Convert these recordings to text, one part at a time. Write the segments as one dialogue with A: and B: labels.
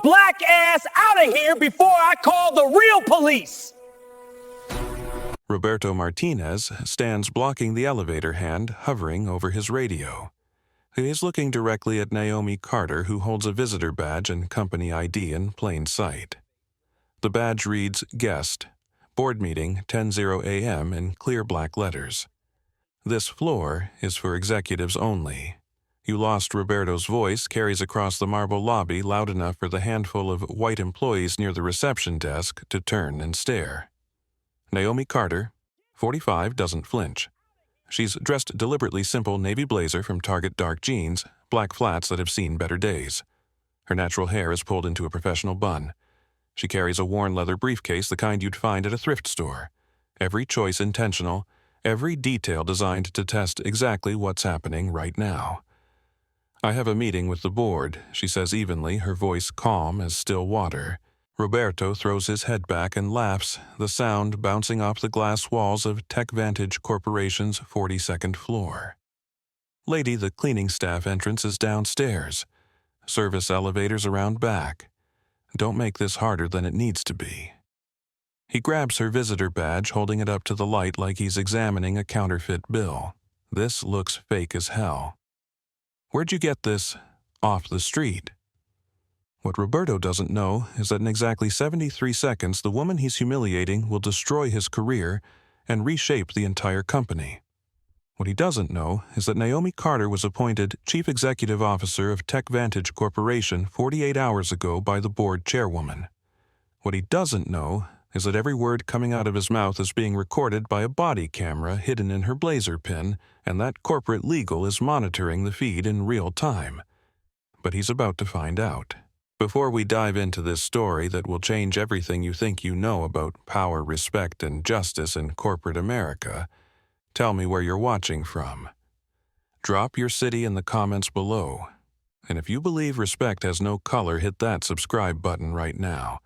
A: black ass out of here before I call the real police!
B: Roberto Martinez stands blocking the elevator hand hovering over his radio. He is looking directly at Naomi Carter, who holds a visitor badge and company ID in plain sight. The badge reads, Guest, Board Meeting 10:00 a.m. in clear black letters. This floor is for executives only. You Lost Roberto's voice carries across the marble lobby loud enough for the handful of white employees near the reception desk to turn and stare. Naomi Carter, 45, doesn't flinch. She's dressed deliberately simple navy blazer from Target dark jeans, black flats that have seen better days. Her natural hair is pulled into a professional bun. She carries a worn leather briefcase, the kind you'd find at a thrift store. Every choice intentional, every detail designed to test exactly what's happening right now. I have a meeting with the board, she says evenly, her voice calm as still water. Roberto throws his head back and laughs, the sound bouncing off the glass walls of TechVantage Corporation's 42nd floor. Lady, the cleaning staff entrance is downstairs. Service elevators around back. Don't make this harder than it needs to be. He grabs her visitor badge, holding it up to the light like he's examining a counterfeit bill. This looks fake as hell. Where'd you get this off the street? What Roberto doesn't know is that in exactly 73 seconds, the woman he's humiliating will destroy his career and reshape the entire company. What he doesn't know is that Naomi Carter was appointed Chief Executive Officer of TechVantage Corporation 48 hours ago by the board chairwoman. What he doesn't know is that every word coming out of his mouth is being recorded by a body camera hidden in her blazer pin, and that corporate legal is monitoring the feed in real time. But he's about to find out. Before we dive into this story that will change everything you think you know about power, respect, and justice in corporate America, tell me where you're watching from. Drop your city in the comments below. And if you believe respect has no color, hit that subscribe button right now.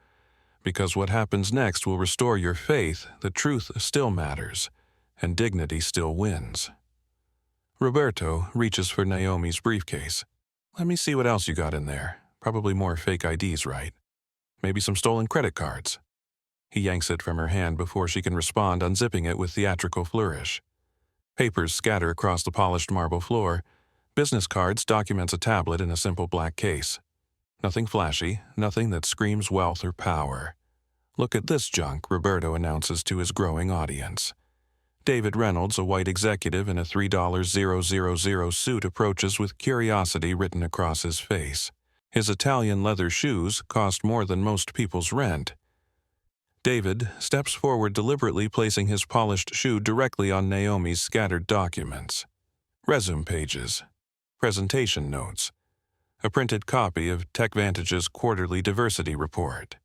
B: Because what happens next will restore your faith that truth still matters, and dignity still wins. Roberto reaches for Naomi's briefcase. Let me see what else you got in there. Probably more fake IDs, right? Maybe some stolen credit cards. He yanks it from her hand before she can respond, unzipping it with theatrical flourish. Papers scatter across the polished marble floor. Business cards, documents, a tablet in a simple black case. Nothing flashy, nothing that screams wealth or power. Look at this junk, Roberto announces to his growing audience. David Reynolds, a white executive in a $3,000 suit, approaches with curiosity written across his face. His Italian leather shoes cost more than most people's rent. David steps forward, deliberately placing his polished shoe directly on Naomi's scattered documents. Resume pages, presentation notes, a printed copy of TechVantage's quarterly diversity report.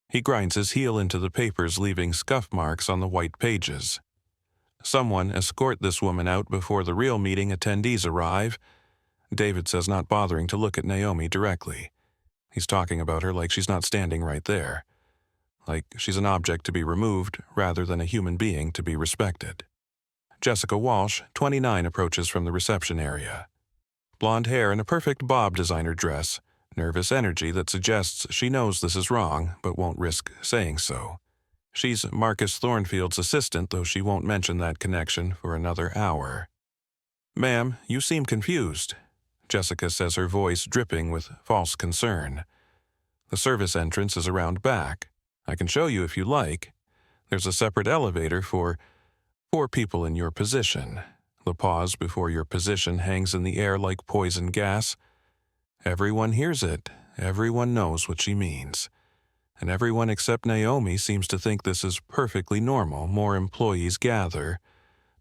B: He grinds his heel into the papers, leaving scuff marks on the white pages. Someone escort this woman out before the real meeting attendees arrive, David says, not bothering to look at Naomi directly. He's talking about her like she's not standing right there. Like she's an object to be removed rather than a human being to be respected. Jessica Walsh, 29, approaches from the reception area. Blonde hair and a perfect bob designer dress, nervous energy that suggests she knows this is wrong but won't risk saying so. She's Marcus Thornfield's assistant, though she won't mention that connection for another hour. "Ma'am, you seem confused," Jessica says, her voice dripping with false concern. "The service entrance is around back. I can show you if you like. There's a separate elevator for 4 people in your position." The pause before your position hangs in the air like poison gas. Everyone hears it. Everyone knows what she means. And everyone except Naomi seems to think this is perfectly normal. More employees gather.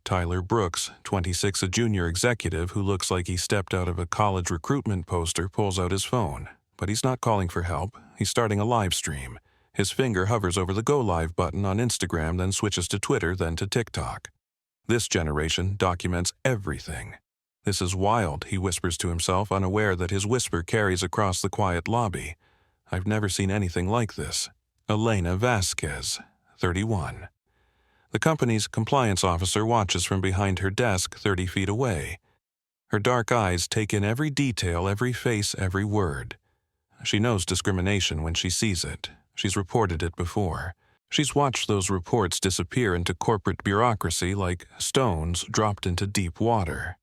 B: Tyler Brooks, 26, a junior executive who looks like he stepped out of a college recruitment poster, pulls out his phone. But he's not calling for help. He's starting a live stream. His finger hovers over the Go Live button on Instagram, then switches to Twitter, then to TikTok. This generation documents everything. "This is wild," he whispers to himself, unaware that his whisper carries across the quiet lobby. "I've never seen anything like this." Elena Vasquez, 31. The company's compliance officer watches from behind her desk 30 feet away. Her dark eyes take in every detail, every face, every word. She knows discrimination when she sees it. She's reported it before. She's watched those reports disappear into corporate bureaucracy like stones dropped into deep water.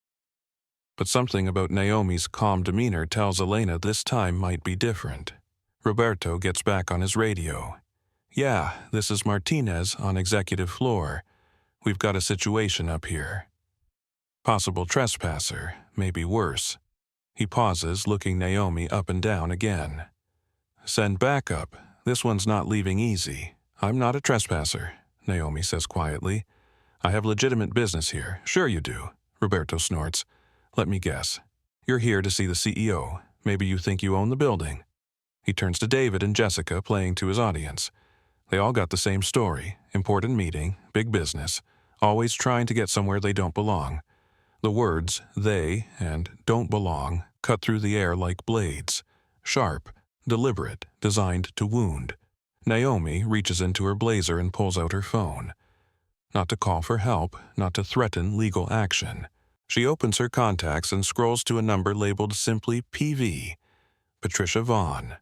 B: But something about Naomi's calm demeanor tells Elena this time might be different. Roberto gets back on his radio. "Yeah, this is Martinez on executive floor. We've got a situation up here. Possible trespasser, maybe worse." He pauses, looking Naomi up and down again. "Send backup. This one's not leaving easy." "I'm not a trespasser," Naomi says quietly. "I have legitimate business here." "Sure you do," Roberto snorts. "Let me guess. You're here to see the CEO. Maybe you think you own the building." He turns to David and Jessica, playing to his audience. They all got the same story. Important meeting, big business, always trying to get somewhere they don't belong. The words "they" and "don't belong" cut through the air like blades. Sharp, deliberate, designed to wound. Naomi reaches into her blazer and pulls out her phone. Not to call for help, not to threaten legal action. She opens her contacts and scrolls to a number labeled simply PV. Patricia Vaughn,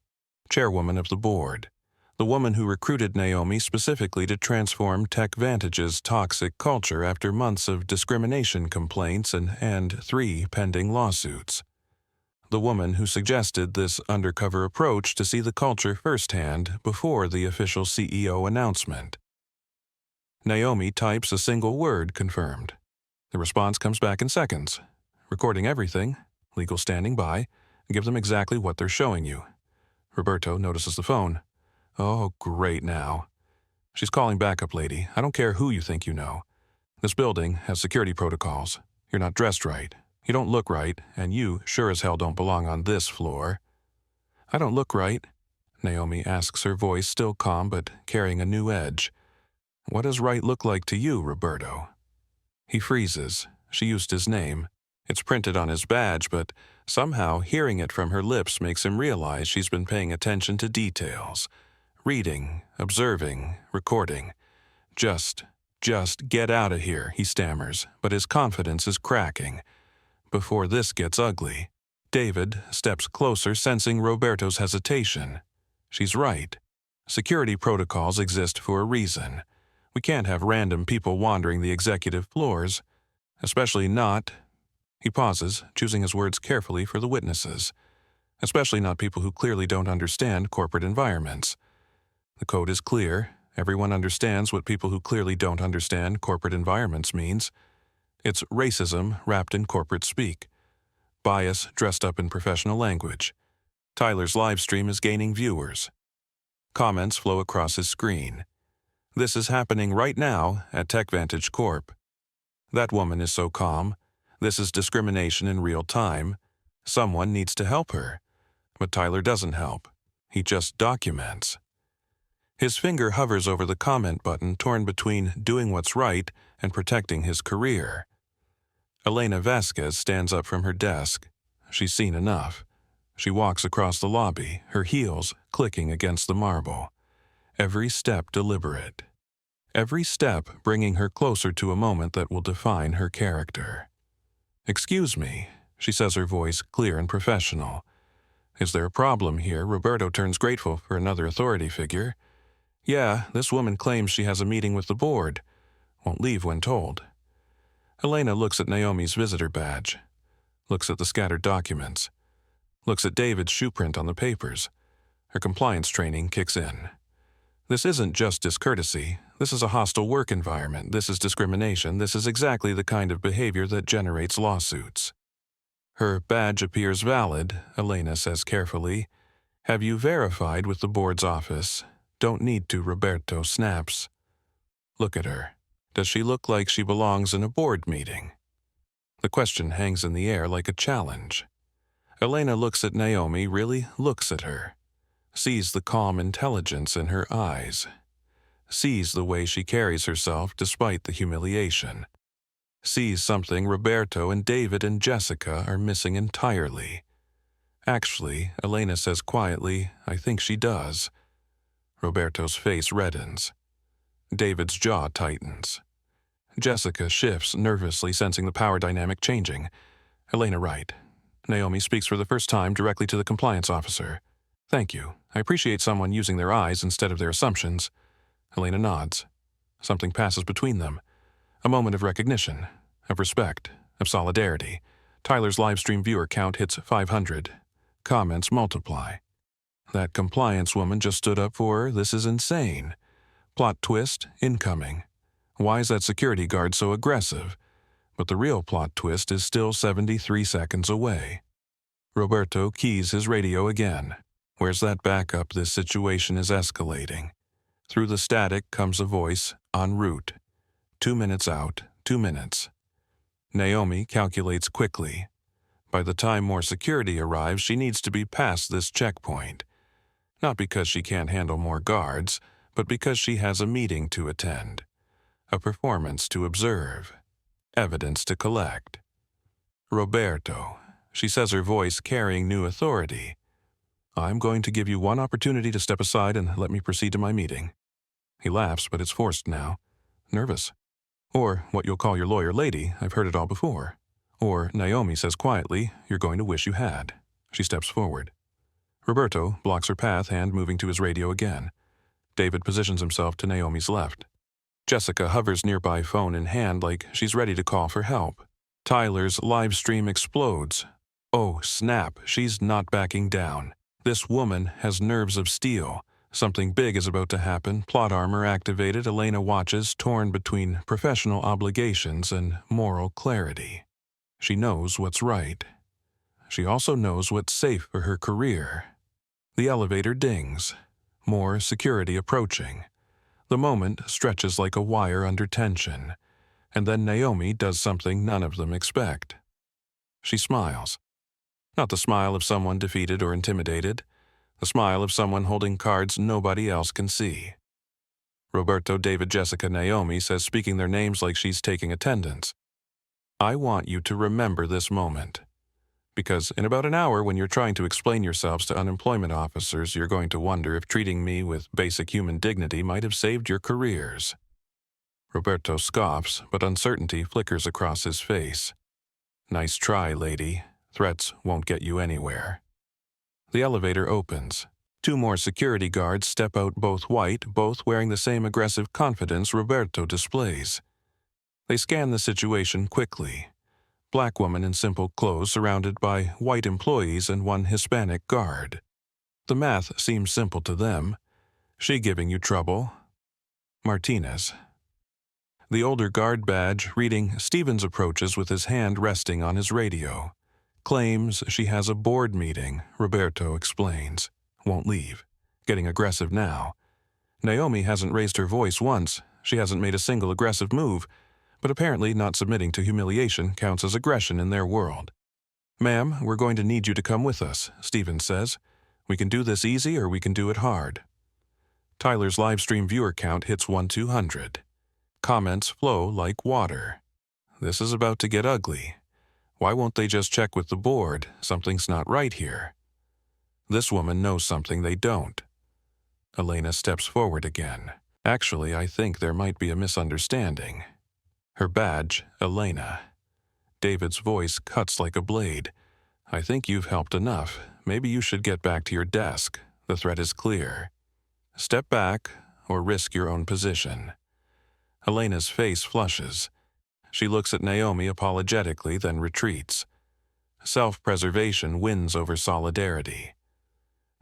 B: chairwoman of the board. The woman who recruited Naomi specifically to transform TechVantage's toxic culture after months of discrimination complaints and 3 pending lawsuits. The woman who suggested this undercover approach to see the culture firsthand before the official CEO announcement. Naomi types a single word, "confirmed." The response comes back in seconds. "Recording everything. Legal standing by. Give them exactly what they're showing you." Roberto notices the phone. "Oh, great now." "She's calling backup, lady. I don't care who you think you know. This building has security protocols. You're not dressed right. You don't look right, and you sure as hell don't belong on this floor." "I don't look right?" Naomi asks, her voice still calm but carrying a new edge. "What does right look like to you, Roberto?" He freezes. She used his name. It's printed on his badge, but somehow hearing it from her lips makes him realize she's been paying attention to details. Reading, observing, recording. Just get out of here," he stammers, but his confidence is cracking. Before this gets ugly, David steps closer, sensing Roberto's hesitation. She's right. Security protocols exist for a reason. We can't have random people wandering the executive floors, especially not... He pauses, choosing his words carefully for the witnesses. Especially not people who clearly don't understand corporate environments. The code is clear. Everyone understands what people who clearly don't understand corporate environments means. It's racism wrapped in corporate speak. Bias dressed up in professional language. Tyler's live stream is gaining viewers. Comments flow across his screen. This is happening right now at TechVantage Corp. That woman is so calm. This is discrimination in real time. Someone needs to help her. But Tyler doesn't help. He just documents. His finger hovers over the comment button, torn between doing what's right and protecting his career. Elena Vasquez stands up from her desk. She's seen enough. She walks across the lobby, her heels clicking against the marble. Every step deliberate. Every step bringing her closer to a moment that will define her character. "Excuse me," she says, her voice clear and professional. "Is there a problem here?" Roberto turns grateful for another authority figure. "Yeah, this woman claims she has a meeting with the board. Won't leave when told." Elena looks at Naomi's visitor badge. Looks at the scattered documents. Looks at David's shoe print on the papers. Her compliance training kicks in. This isn't just discourtesy. This is a hostile work environment. This is discrimination. This is exactly the kind of behavior that generates lawsuits. Her badge appears valid, Elena says carefully. "Have you verified with the board's office?" "Don't need to," Roberto snaps. Look at her. Does she look like she belongs in a board meeting? The question hangs in the air like a challenge. Elena looks at Naomi, really looks at her. Sees the calm intelligence in her eyes. Sees the way she carries herself despite the humiliation. Sees something Roberto and David and Jessica are missing entirely. Actually, Elena says quietly, "I think she does." Roberto's face reddens. David's jaw tightens. Jessica shifts nervously, sensing the power dynamic changing. Elena right. Naomi speaks for the first time directly to the compliance officer. Thank you. I appreciate someone using their eyes instead of their assumptions. Elena nods. Something passes between them. A moment of recognition, of respect, of solidarity. Tyler's livestream viewer count hits 500. Comments multiply. That compliance woman just stood up for her. This is insane. Plot twist, incoming. Why is that security guard so aggressive? But the real plot twist is still 73 seconds away. Roberto keys his radio again. Where's that backup? This situation is escalating. Through the static comes a voice, en route. 2 minutes out, 2 minutes. Naomi calculates quickly. By the time more security arrives, she needs to be past this checkpoint. Not because she can't handle more guards, but because she has a meeting to attend, a performance to observe, evidence to collect. Roberto, she says, her voice carrying new authority. I'm going to give you one opportunity to step aside and let me proceed to my meeting. He laughs, but it's forced now. Nervous. Or what you'll call your lawyer lady, I've heard it all before. Or Naomi says quietly, you're going to wish you had. She steps forward. Roberto blocks her path, hand moving to his radio again. David positions himself to Naomi's left. Jessica hovers nearby, phone in hand, like she's ready to call for help. Tyler's live stream explodes. Oh, snap, she's not backing down. This woman has nerves of steel. Something big is about to happen. Plot armor activated. Elena watches, torn between professional obligations and moral clarity. She knows what's right. She also knows what's safe for her career. The elevator dings. More security approaching. The moment stretches like a wire under tension. And then Naomi does something none of them expect. She smiles. Not the smile of someone defeated or intimidated. The smile of someone holding cards nobody else can see. Roberto, David, Jessica, Naomi says, speaking their names like she's taking attendance. I want you to remember this moment. Because in about an hour, when you're trying to explain yourselves to unemployment officers, you're going to wonder if treating me with basic human dignity might have saved your careers. Roberto scoffs, but uncertainty flickers across his face. Nice try, lady. Threats won't get you anywhere. The elevator opens. 2 more security guards step out, both white, both wearing the same aggressive confidence Roberto displays. They scan the situation quickly. Black woman in simple clothes surrounded by white employees and 1 Hispanic guard. The math seems simple to them. She giving you trouble? Martinez. The older guard badge reading Stevens approaches with his hand resting on his radio. Claims she has a board meeting, Roberto explains. Won't leave. Getting aggressive now. Naomi hasn't raised her voice once. She hasn't made a single aggressive move. But apparently not submitting to humiliation counts as aggression in their world. Ma'am, we're going to need you to come with us, Stevens says. We can do this easy or we can do it hard. Tyler's livestream viewer count hits 1-200. Comments flow like water. This is about to get ugly. Why won't they just check with the board? Something's not right here. This woman knows something they don't. Elena steps forward again. Actually, I think there might be a misunderstanding. Her badge, Elena. David's voice cuts like a blade. I think you've helped enough. Maybe you should get back to your desk. The threat is clear. Step back or risk your own position. Elena's face flushes. She looks at Naomi apologetically, then retreats. Self-preservation wins over solidarity.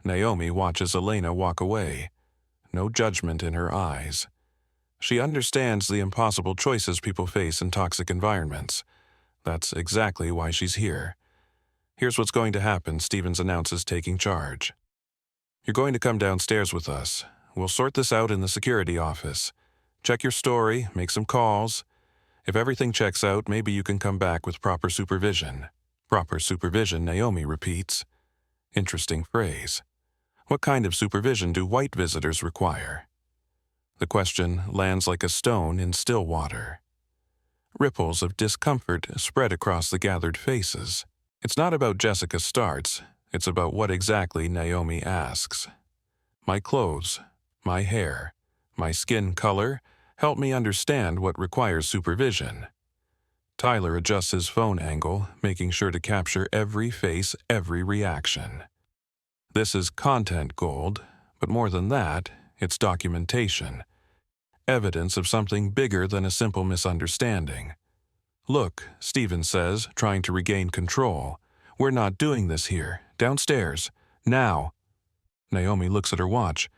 B: Naomi watches Elena walk away. No judgment in her eyes. She understands the impossible choices people face in toxic environments. That's exactly why she's here. Here's what's going to happen, Stevens announces, taking charge. You're going to come downstairs with us. We'll sort this out in the security office. Check your story, make some calls. If everything checks out, maybe you can come back with proper supervision. Proper supervision, Naomi repeats. Interesting phrase. What kind of supervision do white visitors require? The question lands like a stone in still water. Ripples of discomfort spread across the gathered faces. It's not about Jessica starts, it's about what exactly Naomi asks. My clothes, my hair, my skin color, help me understand what requires supervision. Tyler adjusts his phone angle, making sure to capture every face, every reaction. This is content gold, but more than that, it's documentation. Evidence of something bigger than a simple misunderstanding. "Look," Stevens says, trying to regain control. "We're not doing this here. Downstairs. Now." Naomi looks at her watch.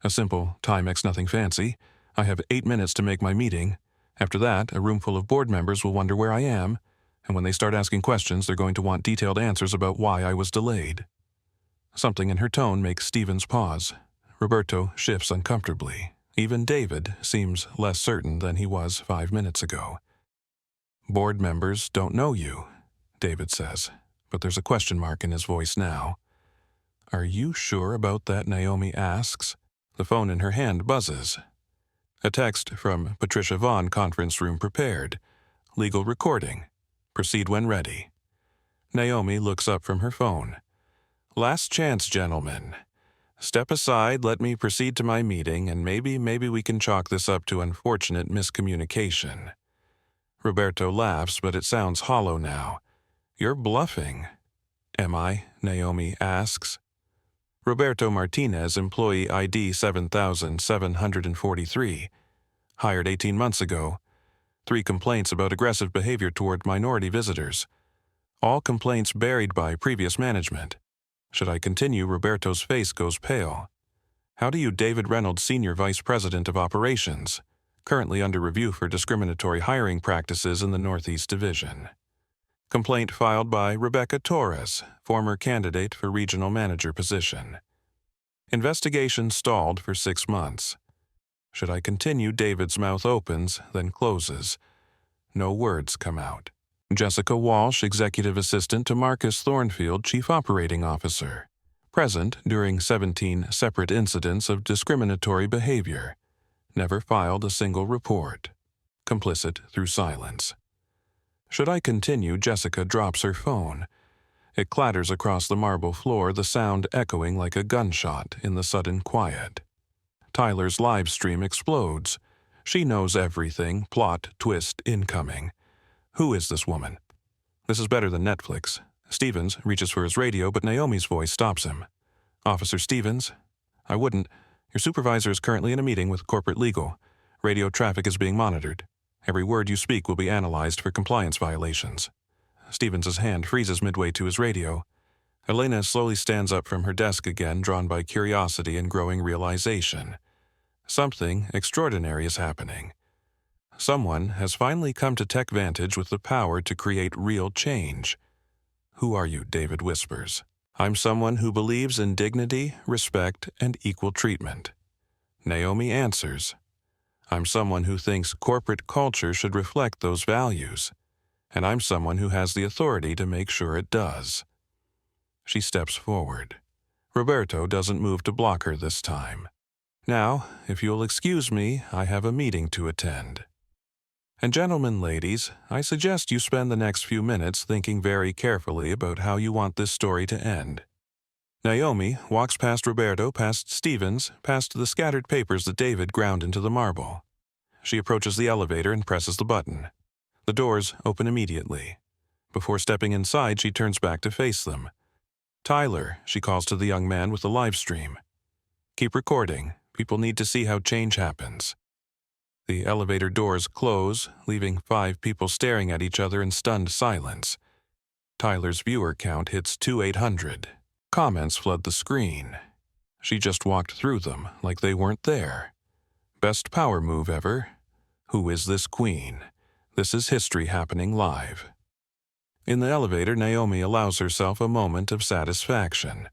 B: "A simple Timex, nothing fancy. I have 8 minutes to make my meeting. After that, a room full of board members will wonder where I am, and when they start asking questions, they're going to want detailed answers about why I was delayed." Something in her tone makes Stevens pause. Roberto shifts uncomfortably. Even David seems less certain than he was 5 minutes ago. "Board members don't know you," David says, but there's a question mark in his voice now. "Are you sure about that?" Naomi asks. The phone in her hand buzzes. A text from Patricia Vaughn, conference room prepared. "Legal recording. Proceed when ready." Naomi looks up from her phone. "Last chance, gentlemen. Step aside, let me proceed to my meeting, and maybe we can chalk this up to unfortunate miscommunication." Roberto laughs, but it sounds hollow now. "You're bluffing." "Am I?" Naomi asks. Roberto Martinez, employee ID 7743, hired 18 months ago. 3 complaints about aggressive behavior toward minority visitors. All complaints buried by previous management. Should I continue? Roberto's face goes pale. "How do you, David Reynolds, Senior Vice President of Operations, currently under review for discriminatory hiring practices in the Northeast Division." Complaint filed by Rebecca Torres, former candidate for regional manager position. Investigation stalled for 6 months. Should I continue? David's mouth opens, then closes. No words come out. Jessica Walsh, Executive Assistant to Marcus Thornfield, Chief Operating Officer. Present during 17 separate incidents of discriminatory behavior. Never filed a single report. Complicit through silence. Should I continue? Jessica drops her phone. It clatters across the marble floor, the sound echoing like a gunshot in the sudden quiet. Tyler's live stream explodes. She knows everything, plot, twist, incoming. Who is this woman? This is better than Netflix. Stevens reaches for his radio, but Naomi's voice stops him. "Officer Stevens, I wouldn't. Your supervisor is currently in a meeting with corporate legal. Radio traffic is being monitored. Every word you speak will be analyzed for compliance violations." Stevens' hand freezes midway to his radio. Elena slowly stands up from her desk again, drawn by curiosity and growing realization. Something extraordinary is happening. Someone has finally come to TechVantage with the power to create real change. "Who are you?" David whispers. "I'm someone who believes in dignity, respect, and equal treatment." Naomi answers. "I'm someone who thinks corporate culture should reflect those values, and I'm someone who has the authority to make sure it does." She steps forward. Roberto doesn't move to block her this time. "Now, if you'll excuse me, I have a meeting to attend. And gentlemen, ladies, I suggest you spend the next few minutes thinking very carefully about how you want this story to end." Naomi walks past Roberto, past Stevens, past the scattered papers that David ground into the marble. She approaches the elevator and presses the button. The doors open immediately. Before stepping inside, she turns back to face them. "Tyler," she calls to the young man with the live stream. "Keep recording. People need to see how change happens." The elevator doors close, leaving 5 people staring at each other in stunned silence. Tyler's viewer count hits 2,800. Comments flood the screen. She just walked through them like they weren't there. Best power move ever. Who is this queen? This is history happening live. In the elevator, Naomi allows herself a moment of satisfaction.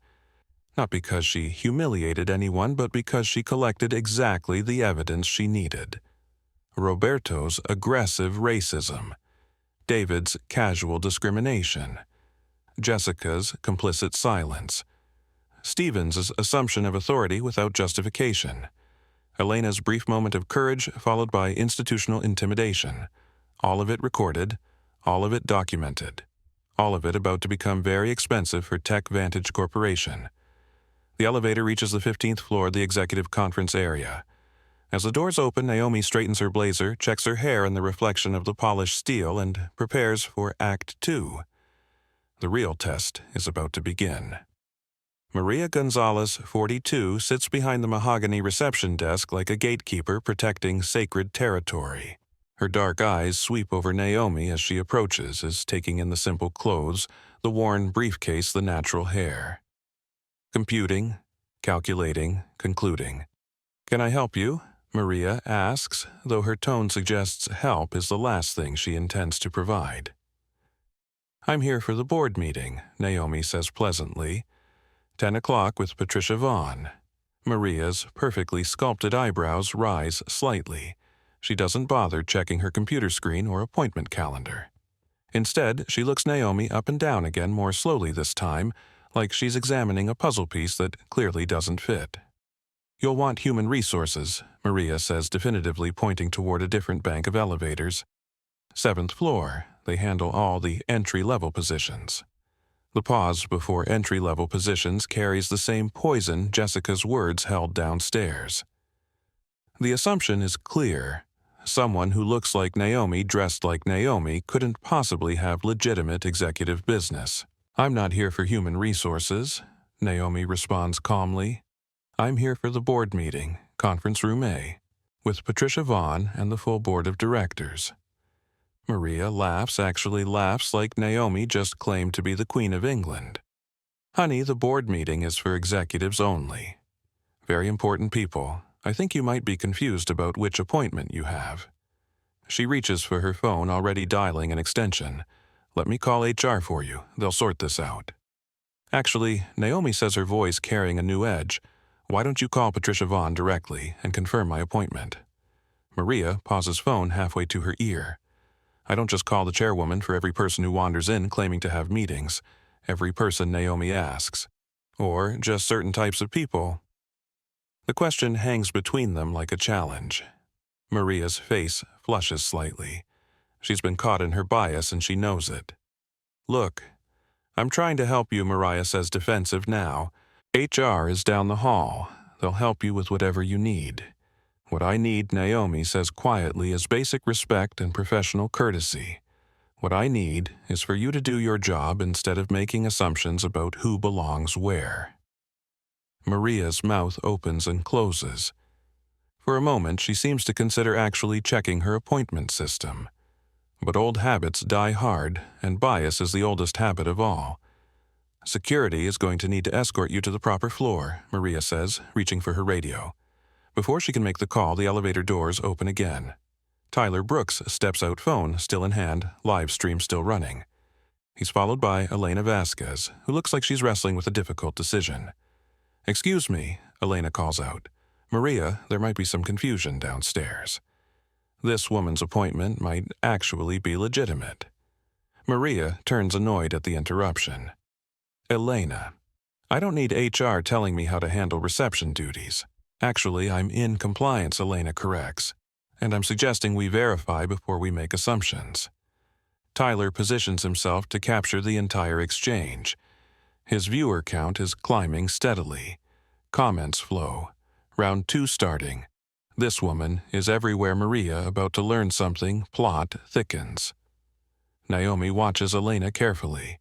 B: Not because she humiliated anyone, but because she collected exactly the evidence she needed. Roberto's aggressive racism. David's casual discrimination. Jessica's complicit silence. Stevens' assumption of authority without justification. Elena's brief moment of courage followed by institutional intimidation. All of it recorded, all of it documented. All of it about to become very expensive for TechVantage Corporation. The elevator reaches the 15th floor of the executive conference area. As the doors open, Naomi straightens her blazer, checks her hair in the reflection of the polished steel, and prepares for Act 2. The real test is about to begin. Maria Gonzalez, 42, sits behind the mahogany reception desk like a gatekeeper protecting sacred territory. Her dark eyes sweep over Naomi as she approaches, as taking in the simple clothes, the worn briefcase, the natural hair. Computing, calculating, concluding. "Can I help you?" Maria asks, though her tone suggests help is the last thing she intends to provide. "I'm here for the board meeting," Naomi says pleasantly. 10 o'clock with Patricia Vaughn. Maria's perfectly sculpted eyebrows rise slightly. She doesn't bother checking her computer screen or appointment calendar. Instead, she looks Naomi up and down again more slowly this time, like she's examining a puzzle piece that clearly doesn't fit. "You'll want human resources," Maria says definitively, pointing toward a different bank of elevators. 7th floor. They handle all the entry-level positions. The pause before entry-level positions carries the same poison Jessica's words held downstairs. The assumption is clear. Someone who looks like Naomi, dressed like Naomi, couldn't possibly have legitimate executive business. "I'm not here for human resources," Naomi responds calmly. "I'm here for the board meeting, conference room A, with Patricia Vaughn and the full board of directors." Maria laughs, actually laughs like Naomi just claimed to be the Queen of England. "Honey, the board meeting is for executives only. Very important people. I think you might be confused about which appointment you have." She reaches for her phone, already dialing an extension. "Let me call HR for you. They'll sort this out." Actually, Naomi says, her voice carrying a new edge. "Why don't you call Patricia Vaughn directly and confirm my appointment?" Maria pauses phone halfway to her ear. "I don't just call the chairwoman for every person who wanders in claiming to have meetings. Every person Naomi asks. Or just certain types of people." The question hangs between them like a challenge. Maria's face flushes slightly. She's been caught in her bias and she knows it. "Look, I'm trying to help you," Mariah says, defensive now. "HR is down the hall. They'll help you with whatever you need. What I need," Naomi says quietly, "is basic respect and professional courtesy. What I need is for you to do your job instead of making assumptions about who belongs where." Maria's mouth opens and closes. For a moment, she seems to consider actually checking her appointment system. But old habits die hard, and bias is the oldest habit of all. "Security is going to need to escort you to the proper floor," Maria says, reaching for her radio. Before she can make the call, the elevator doors open again. Tyler Brooks steps out, phone still in hand, live stream still running. He's followed by Elena Vasquez, who looks like she's wrestling with a difficult decision. "Excuse me," Elena calls out. "Maria, there might be some confusion downstairs." This woman's appointment might actually be legitimate. Maria turns annoyed at the interruption. "Elena, I don't need HR telling me how to handle reception duties. Actually, I'm in compliance," Elena corrects. "And I'm suggesting we verify before we make assumptions." Tyler positions himself to capture the entire exchange. His viewer count is climbing steadily. Comments flow. Round 2 starting. This woman is everywhere. Maria, about to learn something, plot thickens. Naomi watches Elena carefully.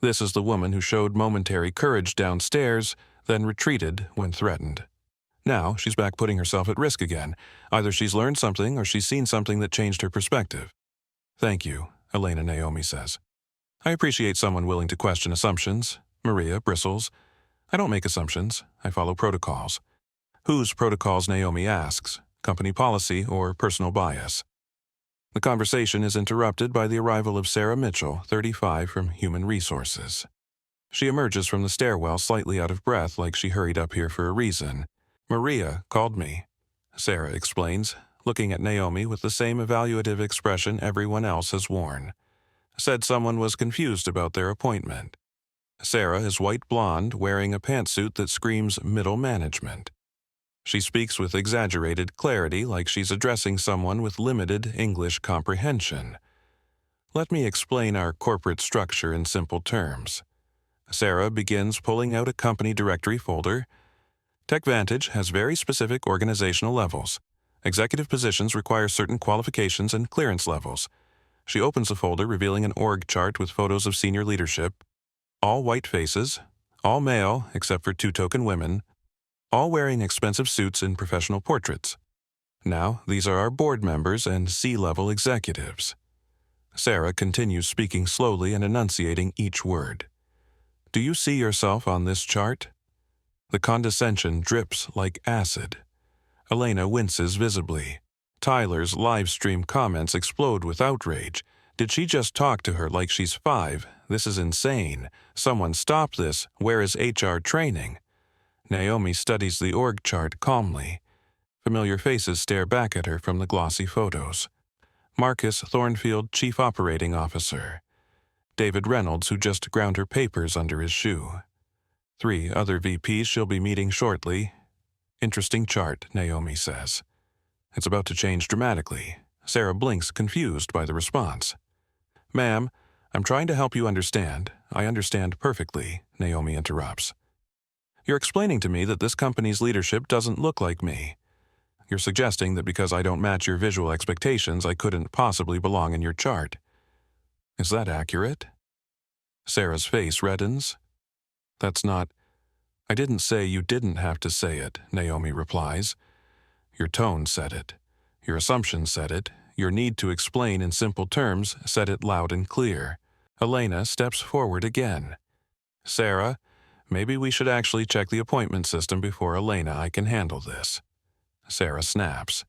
B: This is the woman who showed momentary courage downstairs, then retreated when threatened. Now she's back putting herself at risk again. Either she's learned something or she's seen something that changed her perspective. "Thank you," Elena, Naomi says. "I appreciate someone willing to question assumptions." Maria bristles. "I don't make assumptions. I follow protocols." Whose protocols, Naomi asks, company policy or personal bias? The conversation is interrupted by the arrival of Sarah Mitchell, 35, from Human Resources. She emerges from the stairwell slightly out of breath, like she hurried up here for a reason. "Maria called me," Sarah explains, looking at Naomi with the same evaluative expression everyone else has worn. "Said someone was confused about their appointment." Sarah is white blonde, wearing a pantsuit that screams middle management. She speaks with exaggerated clarity, like she's addressing someone with limited English comprehension. "Let me explain our corporate structure in simple terms." Sarah begins pulling out a company directory folder. "TechVantage has very specific organizational levels. Executive positions require certain qualifications and clearance levels." She opens the folder, revealing an org chart with photos of senior leadership. All white faces, All male except for 2 token women, all wearing expensive suits in professional portraits. Now, these are our board members and C-level executives. Sarah continues speaking slowly and enunciating each word. Do you see yourself on this chart? The condescension drips like acid. Elena winces visibly. Tyler's live stream comments explode with outrage. Did she just talk to her like she's 5? This is insane. Someone stop this. Where is HR training? Naomi studies the org chart calmly. Familiar faces stare back at her from the glossy photos. Marcus Thornfield, Chief Operating Officer. David Reynolds, who just ground her papers under his shoe. 3 other VPs she'll be meeting shortly. Interesting chart, Naomi says. It's about to change dramatically. Sarah blinks, confused by the response. Ma'am, I'm trying to help you understand. I understand perfectly, Naomi interrupts. You're explaining to me that this company's leadership doesn't look like me. You're suggesting that because I don't match your visual expectations, I couldn't possibly belong in your chart. Is that accurate? Sarah's face reddens. That's not... I didn't say you didn't have to say it, Naomi replies. Your tone said it. Your assumption said it. Your need to explain in simple terms said it loud and clear. Elena steps forward again. Sarah, maybe we should actually check the appointment system before Elena. I can handle this. Sarah snaps.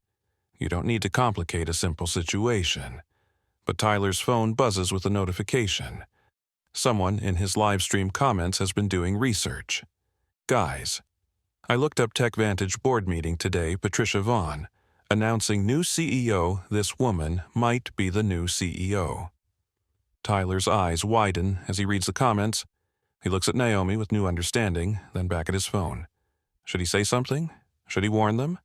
B: You don't need to complicate a simple situation. But Tyler's phone buzzes with a notification. Someone in his live stream comments has been doing research. Guys, I looked up TechVantage board meeting today, Patricia Vaughn, announcing new CEO, this woman might be the new CEO. Tyler's eyes widen as he reads the comments. He looks at Naomi with new understanding, then back at his phone. Should he say something? Should he warn them?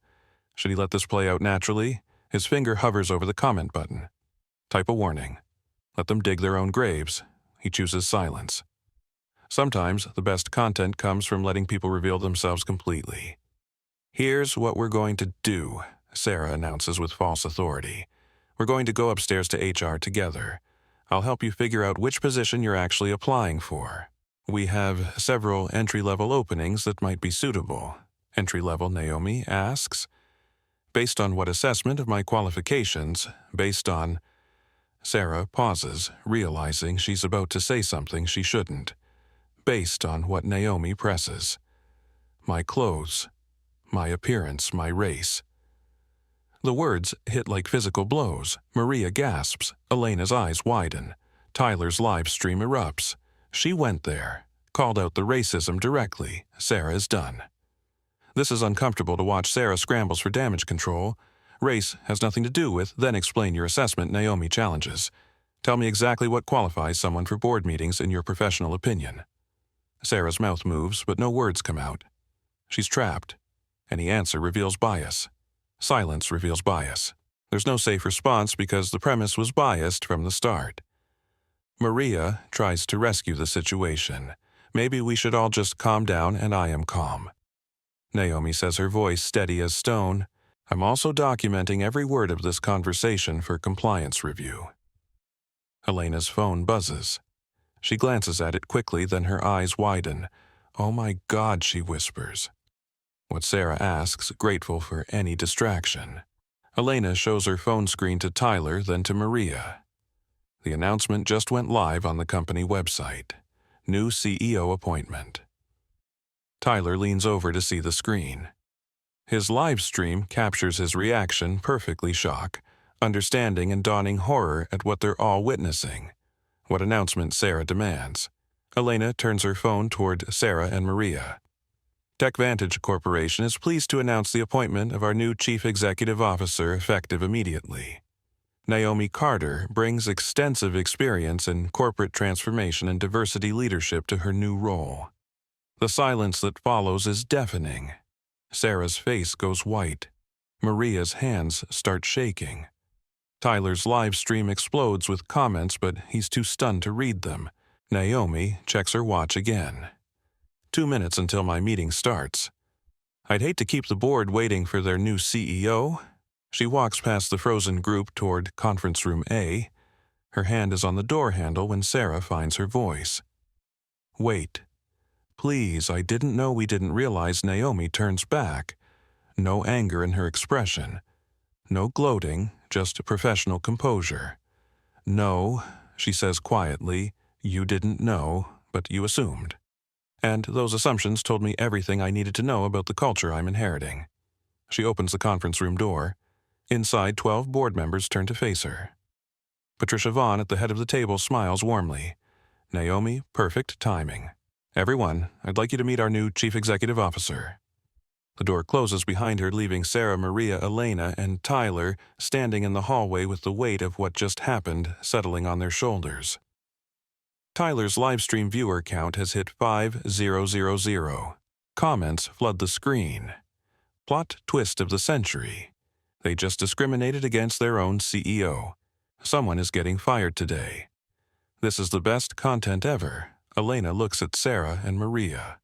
B: Should he let this play out naturally? His finger hovers over the comment button. Type a warning. Let them dig their own graves. He chooses silence. Sometimes the best content comes from letting people reveal themselves completely. Here's what we're going to do, Sarah announces with false authority. We're going to go upstairs to HR together. I'll help you figure out which position you're actually applying for. We have several entry-level openings that might be suitable. Entry-level, Naomi asks. Based on what assessment of my qualifications? Based on... Sarah pauses, realizing she's about to say something she shouldn't. Based on what Naomi presses. My clothes, my appearance, my race. The words hit like physical blows. Maria gasps. Elena's eyes widen. Tyler's live stream erupts. She went there, called out the racism directly. Sarah is done. This is uncomfortable to watch. Sarah scrambles for damage control. Race has nothing to do with, then explain your assessment, Naomi challenges. Tell me exactly what qualifies someone for board meetings in your professional opinion. Sarah's mouth moves, but no words come out. She's trapped. Any answer reveals bias. Silence reveals bias. There's no safe response because the premise was biased from the start. Maria tries to rescue the situation. Maybe we should all just calm down, and I am calm. Naomi says, her voice steady as stone. I'm also documenting every word of this conversation for compliance review. Elena's phone buzzes. She glances at it quickly, then her eyes widen. Oh my God, she whispers. What Sarah asks, grateful for any distraction. Elena shows her phone screen to Tyler, then to Maria. The announcement just went live on the company website. New CEO appointment. Tyler leans over to see the screen. His live stream captures his reaction, perfectly shock, understanding and dawning horror at what they're all witnessing. What announcement Sarah demands. Elena turns her phone toward Sarah and Maria. TechVantage Corporation is pleased to announce the appointment of our new Chief Executive Officer effective immediately. Naomi Carter brings extensive experience in corporate transformation and diversity leadership to her new role. The silence that follows is deafening. Sarah's face goes white. Maria's hands start shaking. Tyler's live stream explodes with comments, but he's too stunned to read them. Naomi checks her watch again. 2 minutes until my meeting starts. I'd hate to keep the board waiting for their new CEO. She walks past the frozen group toward conference room A. Her hand is on the door handle when Sarah finds her voice. Wait. Please, I didn't know we didn't realize." Naomi turns back. No anger in her expression. No gloating, just professional composure. "No," she says quietly, "you didn't know, but you assumed. And those assumptions told me everything I needed to know about the culture I'm inheriting." She opens the conference room door. Inside, 12 board members turn to face her. Patricia Vaughn at the head of the table smiles warmly. "Naomi, perfect timing. Everyone, I'd like you to meet our new Chief Executive Officer." The door closes behind her, leaving Sarah, Maria, Elena, and Tyler standing in the hallway with the weight of what just happened settling on their shoulders. Tyler's livestream viewer count has hit 5,000. Comments flood the screen. Plot twist of the century. They just discriminated against their own CEO. Someone is getting fired today. This is the best content ever. Elena looks at Sarah and Maria.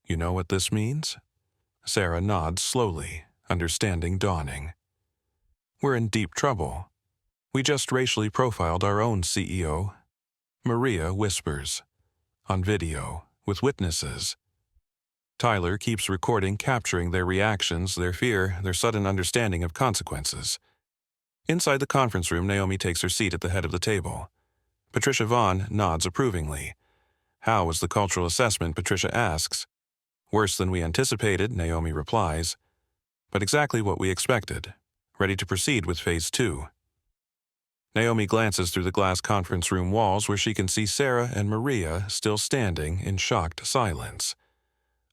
B: "You know what this means?" Sarah nods slowly, understanding dawning. "We're in deep trouble. We just racially profiled our own CEO." Maria whispers. "On video, with witnesses." Tyler keeps recording, capturing their reactions, their fear, their sudden understanding of consequences. Inside the conference room, Naomi takes her seat at the head of the table. Patricia Vaughn nods approvingly. "How was the cultural assessment?" Patricia asks. "Worse than we anticipated," Naomi replies. "But exactly what we expected. Ready to proceed with Phase 2. Naomi glances through the glass conference room walls where she can see Sarah and Maria still standing in shocked silence.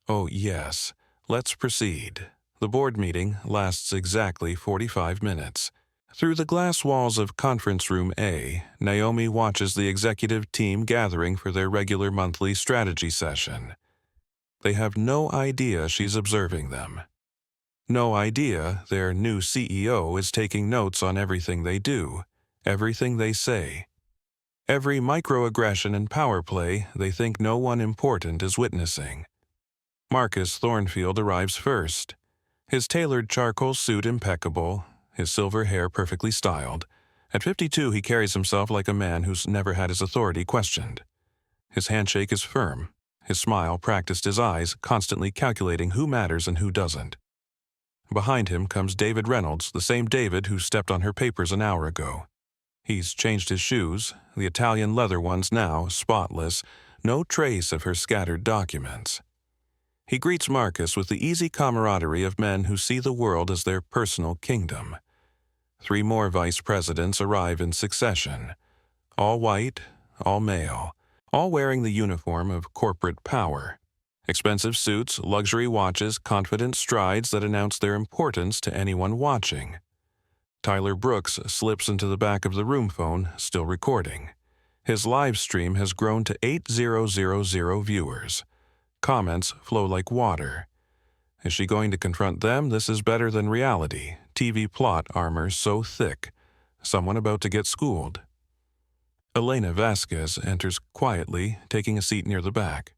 B: "Oh, yes. Let's proceed." The board meeting lasts exactly 45 minutes. Through the glass walls of Conference Room A, Naomi watches the executive team gathering for their regular monthly strategy session. They have no idea she's observing them. No idea their new CEO is taking notes on everything they do, everything they say. Every microaggression and power play they think no one important is witnessing. Marcus Thornfield arrives first. His tailored charcoal suit impeccable, his silver hair perfectly styled. At 52, he carries himself like a man who's never had his authority questioned. His handshake is firm. His smile practiced, his eyes constantly calculating who matters and who doesn't. Behind him comes David Reynolds, the same David who stepped on her papers an hour ago. He's changed his shoes, the Italian leather ones now, spotless, no trace of her scattered documents. He greets Marcus with the easy camaraderie of men who see the world as their personal kingdom. 3 more vice presidents arrive in succession. All white, all male, all wearing the uniform of corporate power. Expensive suits, luxury watches, confident strides that announce their importance to anyone watching. Tyler Brooks slips into the back of the room phone, still recording. His live stream has grown to 8,000 viewers. Comments flow like water. Is she going to confront them? This is better than reality. TV plot armor so thick. Someone about to get schooled. Elena Vasquez enters quietly, taking a seat near the back.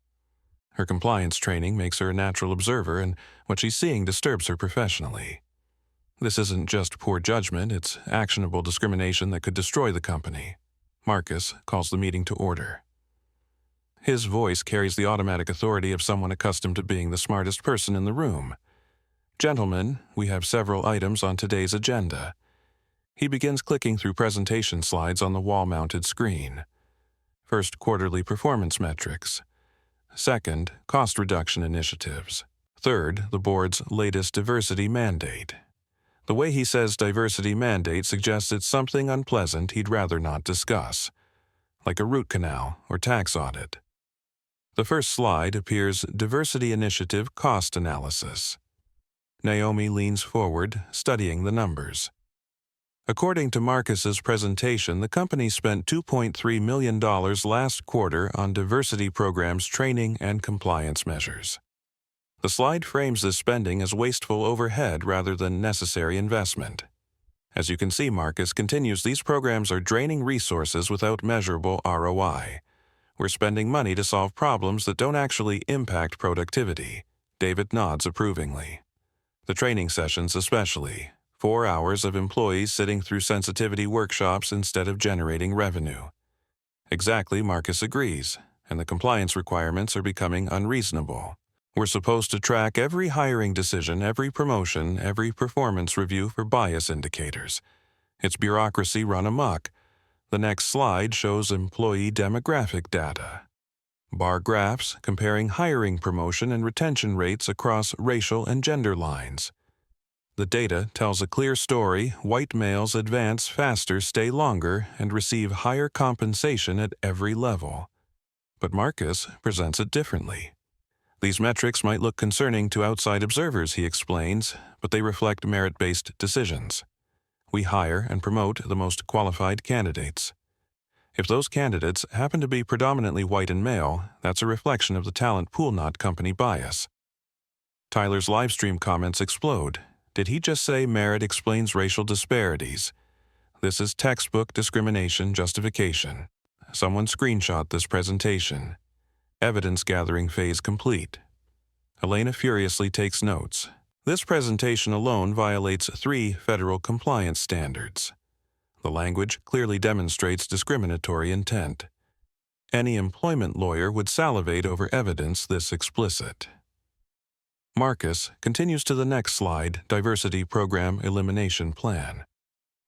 B: Her compliance training makes her a natural observer, and what she's seeing disturbs her professionally. This isn't just poor judgment, it's actionable discrimination that could destroy the company. Marcus calls the meeting to order. His voice carries the automatic authority of someone accustomed to being the smartest person in the room. "Gentlemen, we have several items on today's agenda." He begins clicking through presentation slides on the wall-mounted screen. First, quarterly performance metrics. Second, cost reduction initiatives. Third, the board's latest diversity mandate. The way he says diversity mandate suggests it's something unpleasant he'd rather not discuss, like a root canal or tax audit. The first slide appears Diversity Initiative Cost Analysis. Naomi leans forward, studying the numbers. According to Marcus's presentation, the company spent $2.3 million last quarter on diversity programs, training, and compliance measures. The slide frames this spending as wasteful overhead rather than necessary investment. As you can see, Marcus continues, these programs are draining resources without measurable ROI. We're spending money to solve problems that don't actually impact productivity. David nods approvingly. The training sessions especially. 4 hours of employees sitting through sensitivity workshops instead of generating revenue. Exactly, Marcus agrees. and the compliance requirements are becoming unreasonable. We're supposed to track every hiring decision, every promotion, every performance review for bias indicators. It's bureaucracy run amok. The next slide shows employee demographic data. Bar graphs comparing hiring, promotion, and retention rates across racial and gender lines. The data tells a clear story: white males advance faster, stay longer, and receive higher compensation at every level. But Marcus presents it differently. These metrics might look concerning to outside observers, he explains, but they reflect merit-based decisions. We hire and promote the most qualified candidates. If those candidates happen to be predominantly white and male, that's a reflection of the talent pool, not company bias. Tyler's livestream comments explode. Did he just say merit explains racial disparities? This is textbook discrimination justification. Someone screenshot this presentation. Evidence gathering phase complete. Elena furiously takes notes. This presentation alone violates 3 federal compliance standards. The language clearly demonstrates discriminatory intent. Any employment lawyer would salivate over evidence this explicit. Marcus continues to the next slide, diversity program elimination plan.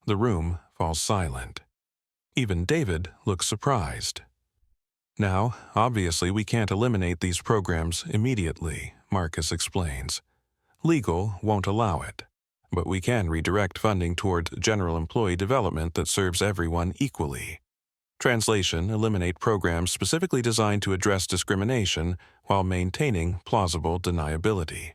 B: The room falls silent. Even David looks surprised. Now, obviously we can't eliminate these programs immediately, Marcus explains. Legal won't allow it, but we can redirect funding toward general employee development that serves everyone equally. Translation: eliminate programs specifically designed to address discrimination while maintaining plausible deniability.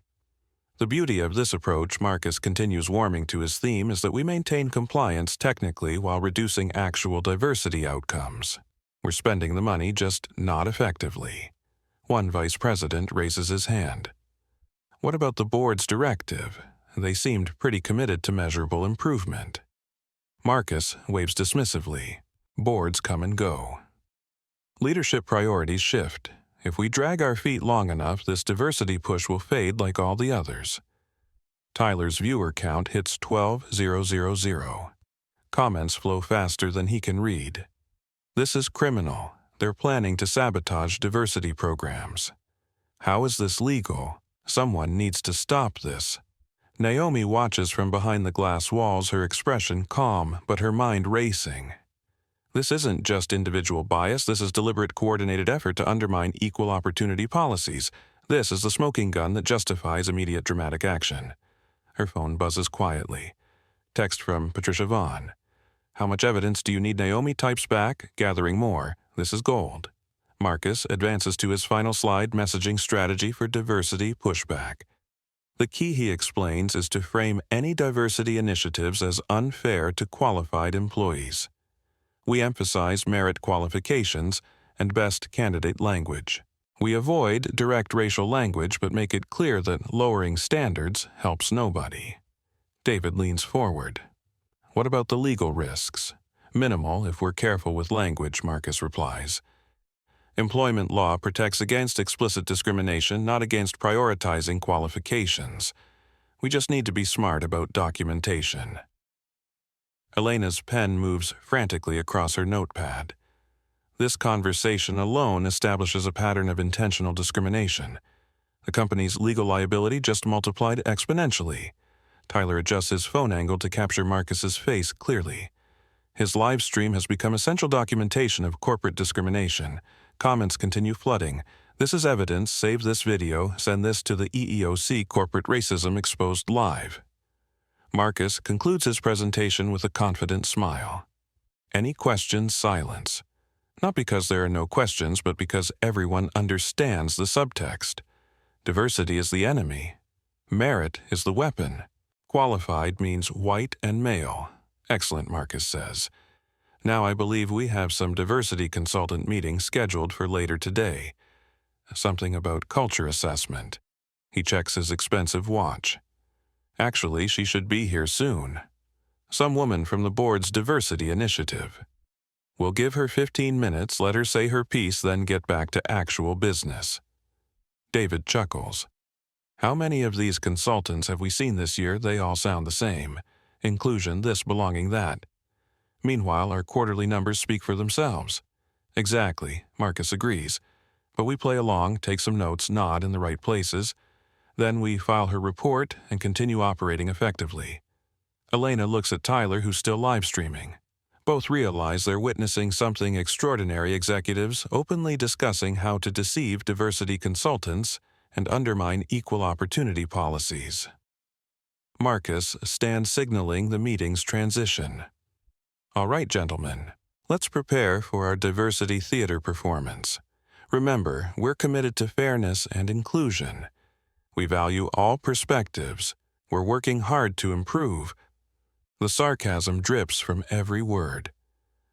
B: The beauty of this approach, Marcus continues warming to his theme, is that we maintain compliance technically while reducing actual diversity outcomes. We're spending the money, just not effectively. One vice president raises his hand. What about the board's directive? They seemed pretty committed to measurable improvement. Marcus waves dismissively. Boards come and go. Leadership priorities shift. If we drag our feet long enough, this diversity push will fade like all the others. Tyler's viewer count hits 12,000. Comments flow faster than he can read. This is criminal. They're planning to sabotage diversity programs. How is this legal? Someone needs to stop this. Naomi watches from behind the glass walls, her expression calm, but her mind racing. This isn't just individual bias, this is deliberate, coordinated effort to undermine equal opportunity policies. This is the smoking gun that justifies immediate dramatic action. Her phone buzzes quietly. Text from Patricia Vaughn. How much evidence do you need? Naomi types back, gathering more. This is gold. Marcus advances to his final slide, messaging strategy for diversity pushback. The key, he explains, is to frame any diversity initiatives as unfair to qualified employees. We emphasize merit qualifications and best candidate language. We avoid direct racial language but make it clear that lowering standards helps nobody. David leans forward. What about the legal risks? Minimal if we're careful with language, Marcus replies. Employment law protects against explicit discrimination, not against prioritizing qualifications. We just need to be smart about documentation. Elena's pen moves frantically across her notepad. This conversation alone establishes a pattern of intentional discrimination. The company's legal liability just multiplied exponentially. Tyler adjusts his phone angle to capture Marcus's face clearly. His live stream has become essential documentation of corporate discrimination. Comments continue flooding. This is evidence. Save this video. Send this to the EEOC Corporate Racism Exposed Live. Marcus concludes his presentation with a confident smile. Any questions? Silence. Not because there are no questions, but because everyone understands the subtext. Diversity is the enemy. Merit is the weapon. Qualified means white and male. Excellent, Marcus says. Now I believe we have some diversity consultant meetings scheduled for later today. Something about culture assessment. He checks his expensive watch. Actually, she should be here soon. Some woman from the board's diversity initiative. We'll give her 15 minutes, let her say her piece, then get back to actual business. David chuckles. How many of these consultants have we seen this year? They all sound the same. Inclusion this, belonging that. Meanwhile, our quarterly numbers speak for themselves. Exactly, Marcus agrees. But we play along, take some notes, nod in the right places. Then we file her report and continue operating effectively. Elena looks at Tyler, who's still live streaming. Both realize they're witnessing something extraordinary: executives openly discussing how to deceive diversity consultants and undermine equal opportunity policies. Marcus stands signaling the meeting's transition. All right, gentlemen, let's prepare for our diversity theater performance. Remember, we're committed to fairness and inclusion. We value all perspectives. We're working hard to improve. The sarcasm drips from every word.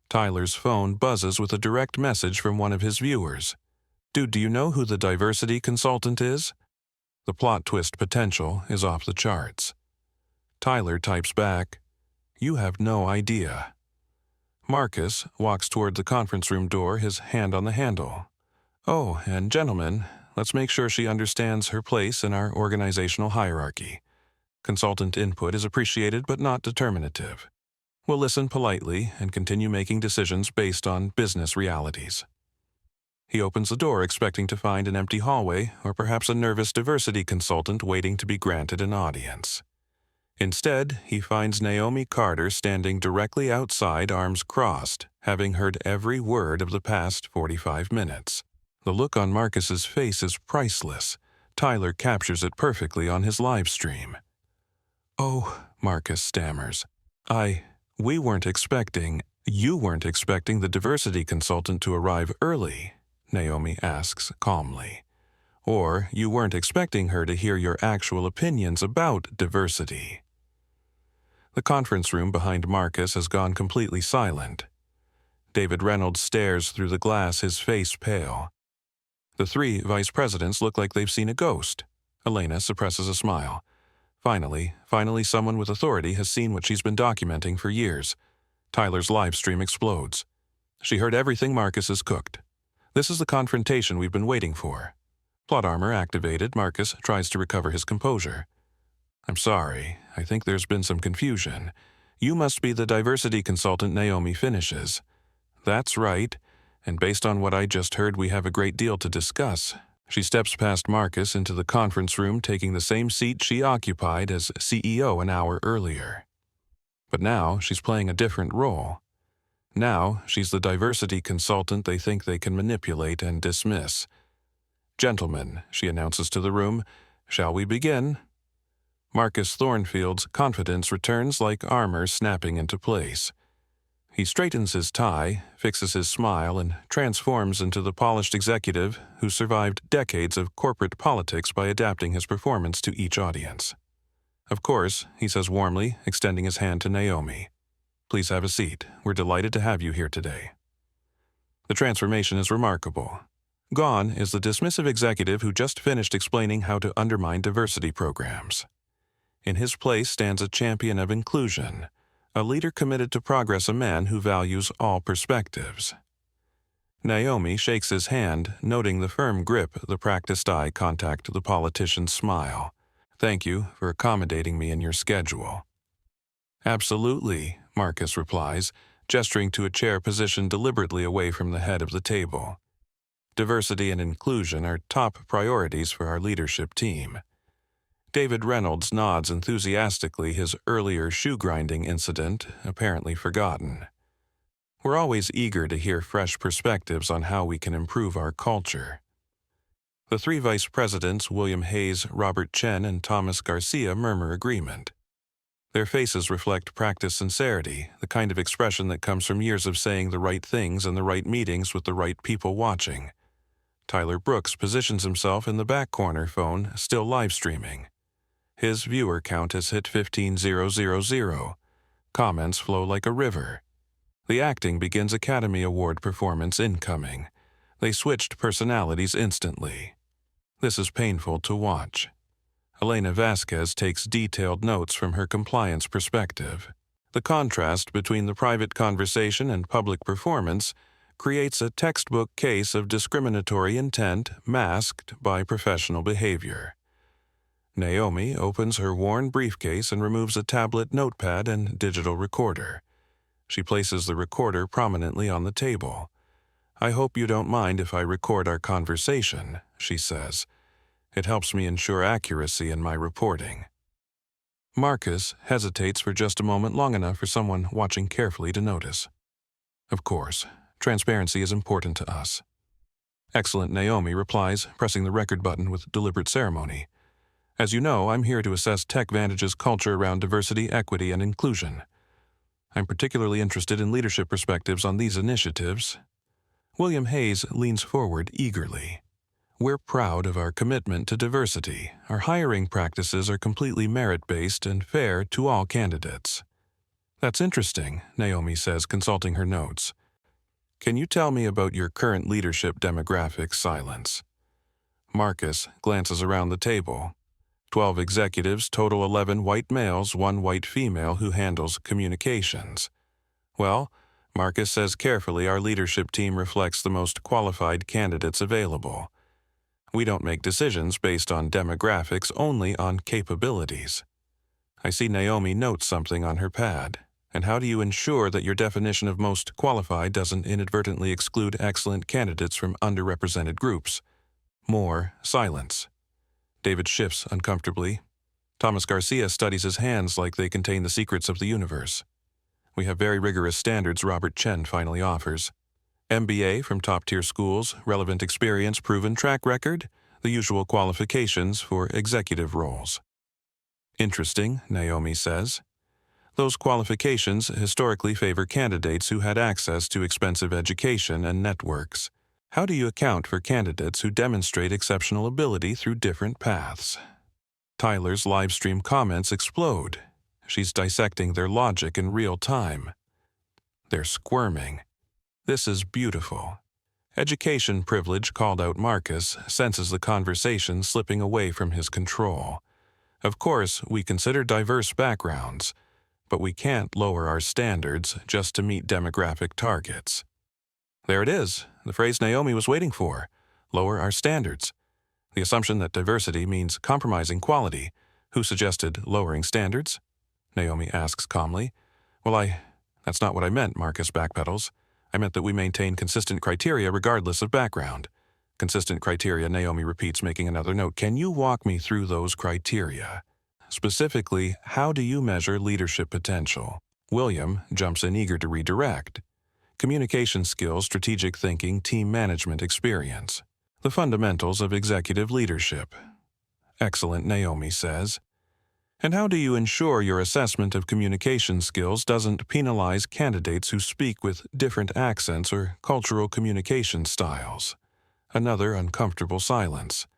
B: Tyler's phone buzzes with a direct message from one of his viewers. Dude, do you know who the diversity consultant is? The plot twist potential is off the charts. Tyler types back, "You have no idea." Marcus walks toward the conference room door, his hand on the handle. "Oh, and gentlemen, let's make sure she understands her place in our organizational hierarchy. Consultant input is appreciated but not determinative. We'll listen politely and continue making decisions based on business realities." He opens the door, expecting to find an empty hallway or perhaps a nervous diversity consultant waiting to be granted an audience. Instead, he finds Naomi Carter standing directly outside, arms crossed, having heard every word of the past 45 minutes. The look on Marcus's face is priceless. Tyler captures it perfectly on his live stream. "Oh," Marcus stammers. You weren't expecting the diversity consultant to arrive early," Naomi asks calmly. "Or you weren't expecting her to hear your actual opinions about diversity." The conference room behind Marcus has gone completely silent. David Reynolds stares through the glass, his face pale. The three vice presidents look like they've seen a ghost. Elena suppresses a smile. Finally, someone with authority has seen what she's been documenting for years. Tyler's live stream explodes. She heard everything Marcus has cooked. This is the confrontation we've been waiting for. Plot armor activated, Marcus tries to recover his composure. "I'm sorry, I think there's been some confusion. You must be the diversity consultant," Naomi finishes. "That's right, and based on what I just heard, we have a great deal to discuss." She steps past Marcus into the conference room, taking the same seat she occupied as CEO an hour earlier. But now she's playing a different role. Now she's the diversity consultant they think they can manipulate and dismiss. "Gentlemen," she announces to the room, "shall we begin?" Marcus Thornfield's confidence returns like armor snapping into place. He straightens his tie, fixes his smile, and transforms into the polished executive who survived decades of corporate politics by adapting his performance to each audience. "Of course," he says warmly, extending his hand to Naomi. "Please have a seat. We're delighted to have you here today." The transformation is remarkable. Gone is the dismissive executive who just finished explaining how to undermine diversity programs. In his place stands a champion of inclusion, a leader committed to progress, a man who values all perspectives. Naomi shakes his hand, noting the firm grip, the practiced eye contact, the politician's smile. "Thank you for accommodating me in your schedule." "Absolutely," Marcus replies, gesturing to a chair positioned deliberately away from the head of the table. "Diversity and inclusion are top priorities for our leadership team." David Reynolds nods enthusiastically, his earlier shoe-grinding incident apparently forgotten. "We're always eager to hear fresh perspectives on how we can improve our culture." The three vice presidents, William Hayes, Robert Chen, and Thomas Garcia, murmur agreement. Their faces reflect practiced sincerity, the kind of expression that comes from years of saying the right things in the right meetings with the right people watching. Tyler Brooks positions himself in the back corner, phone still live streaming. His viewer count has hit 15,000. Comments flow like a river. The acting begins Academy Award performance incoming. They switched personalities instantly. This is painful to watch. Elena Vasquez takes detailed notes from her compliance perspective. The contrast between the private conversation and public performance creates a textbook case of discriminatory intent masked by professional behavior. Naomi opens her worn briefcase and removes a tablet, notepad, and digital recorder. She places the recorder prominently on the table. I hope you don't mind if I record our conversation, she says. It helps me ensure accuracy in my reporting. Marcus hesitates for just a moment, long enough for someone watching carefully to notice. Of course, transparency is important to us. Excellent, Naomi replies, pressing the record button with deliberate ceremony. As you know, I'm here to assess TechVantage's culture around diversity, equity, and inclusion. I'm particularly interested in leadership perspectives on these initiatives. William Hayes leans forward eagerly. We're proud of our commitment to diversity. Our hiring practices are completely merit-based and fair to all candidates. That's interesting, Naomi says, consulting her notes. Can you tell me about your current leadership demographic? Silence. Marcus glances around the table. 12 executives, total 11 white males, 1 white female who handles communications. Well, Marcus says carefully, our leadership team reflects the most qualified candidates available. We don't make decisions based on demographics, only on capabilities. I see Naomi notes something on her pad. And how do you ensure that your definition of most qualified doesn't inadvertently exclude excellent candidates from underrepresented groups? More silence. David shifts uncomfortably. Thomas Garcia studies his hands like they contain the secrets of the universe. We have very rigorous standards, Robert Chen finally offers. MBA from top-tier schools, relevant experience, proven track record, the usual qualifications for executive roles. Interesting, Naomi says. Those qualifications historically favor candidates who had access to expensive education and networks. How do you account for candidates who demonstrate exceptional ability through different paths? Tyler's livestream comments explode. She's dissecting their logic in real time. They're squirming. This is beautiful. Education privilege, called out Marcus, senses the conversation slipping away from his control. Of course, we consider diverse backgrounds, but we can't lower our standards just to meet demographic targets. There it is, the phrase Naomi was waiting for. Lower our standards. The assumption that diversity means compromising quality. Who suggested lowering standards? Naomi asks calmly. Well, that's not what I meant, Marcus backpedals. I meant that we maintain consistent criteria regardless of background. Consistent criteria, Naomi repeats, making another note. Can you walk me through those criteria? Specifically, how do you measure leadership potential? William jumps in, eager to redirect. Communication skills, strategic thinking, team management experience. The fundamentals of executive leadership. Excellent, Naomi says. And how do you ensure your assessment of communication skills doesn't penalize candidates who speak with different accents or cultural communication styles? Another uncomfortable silence.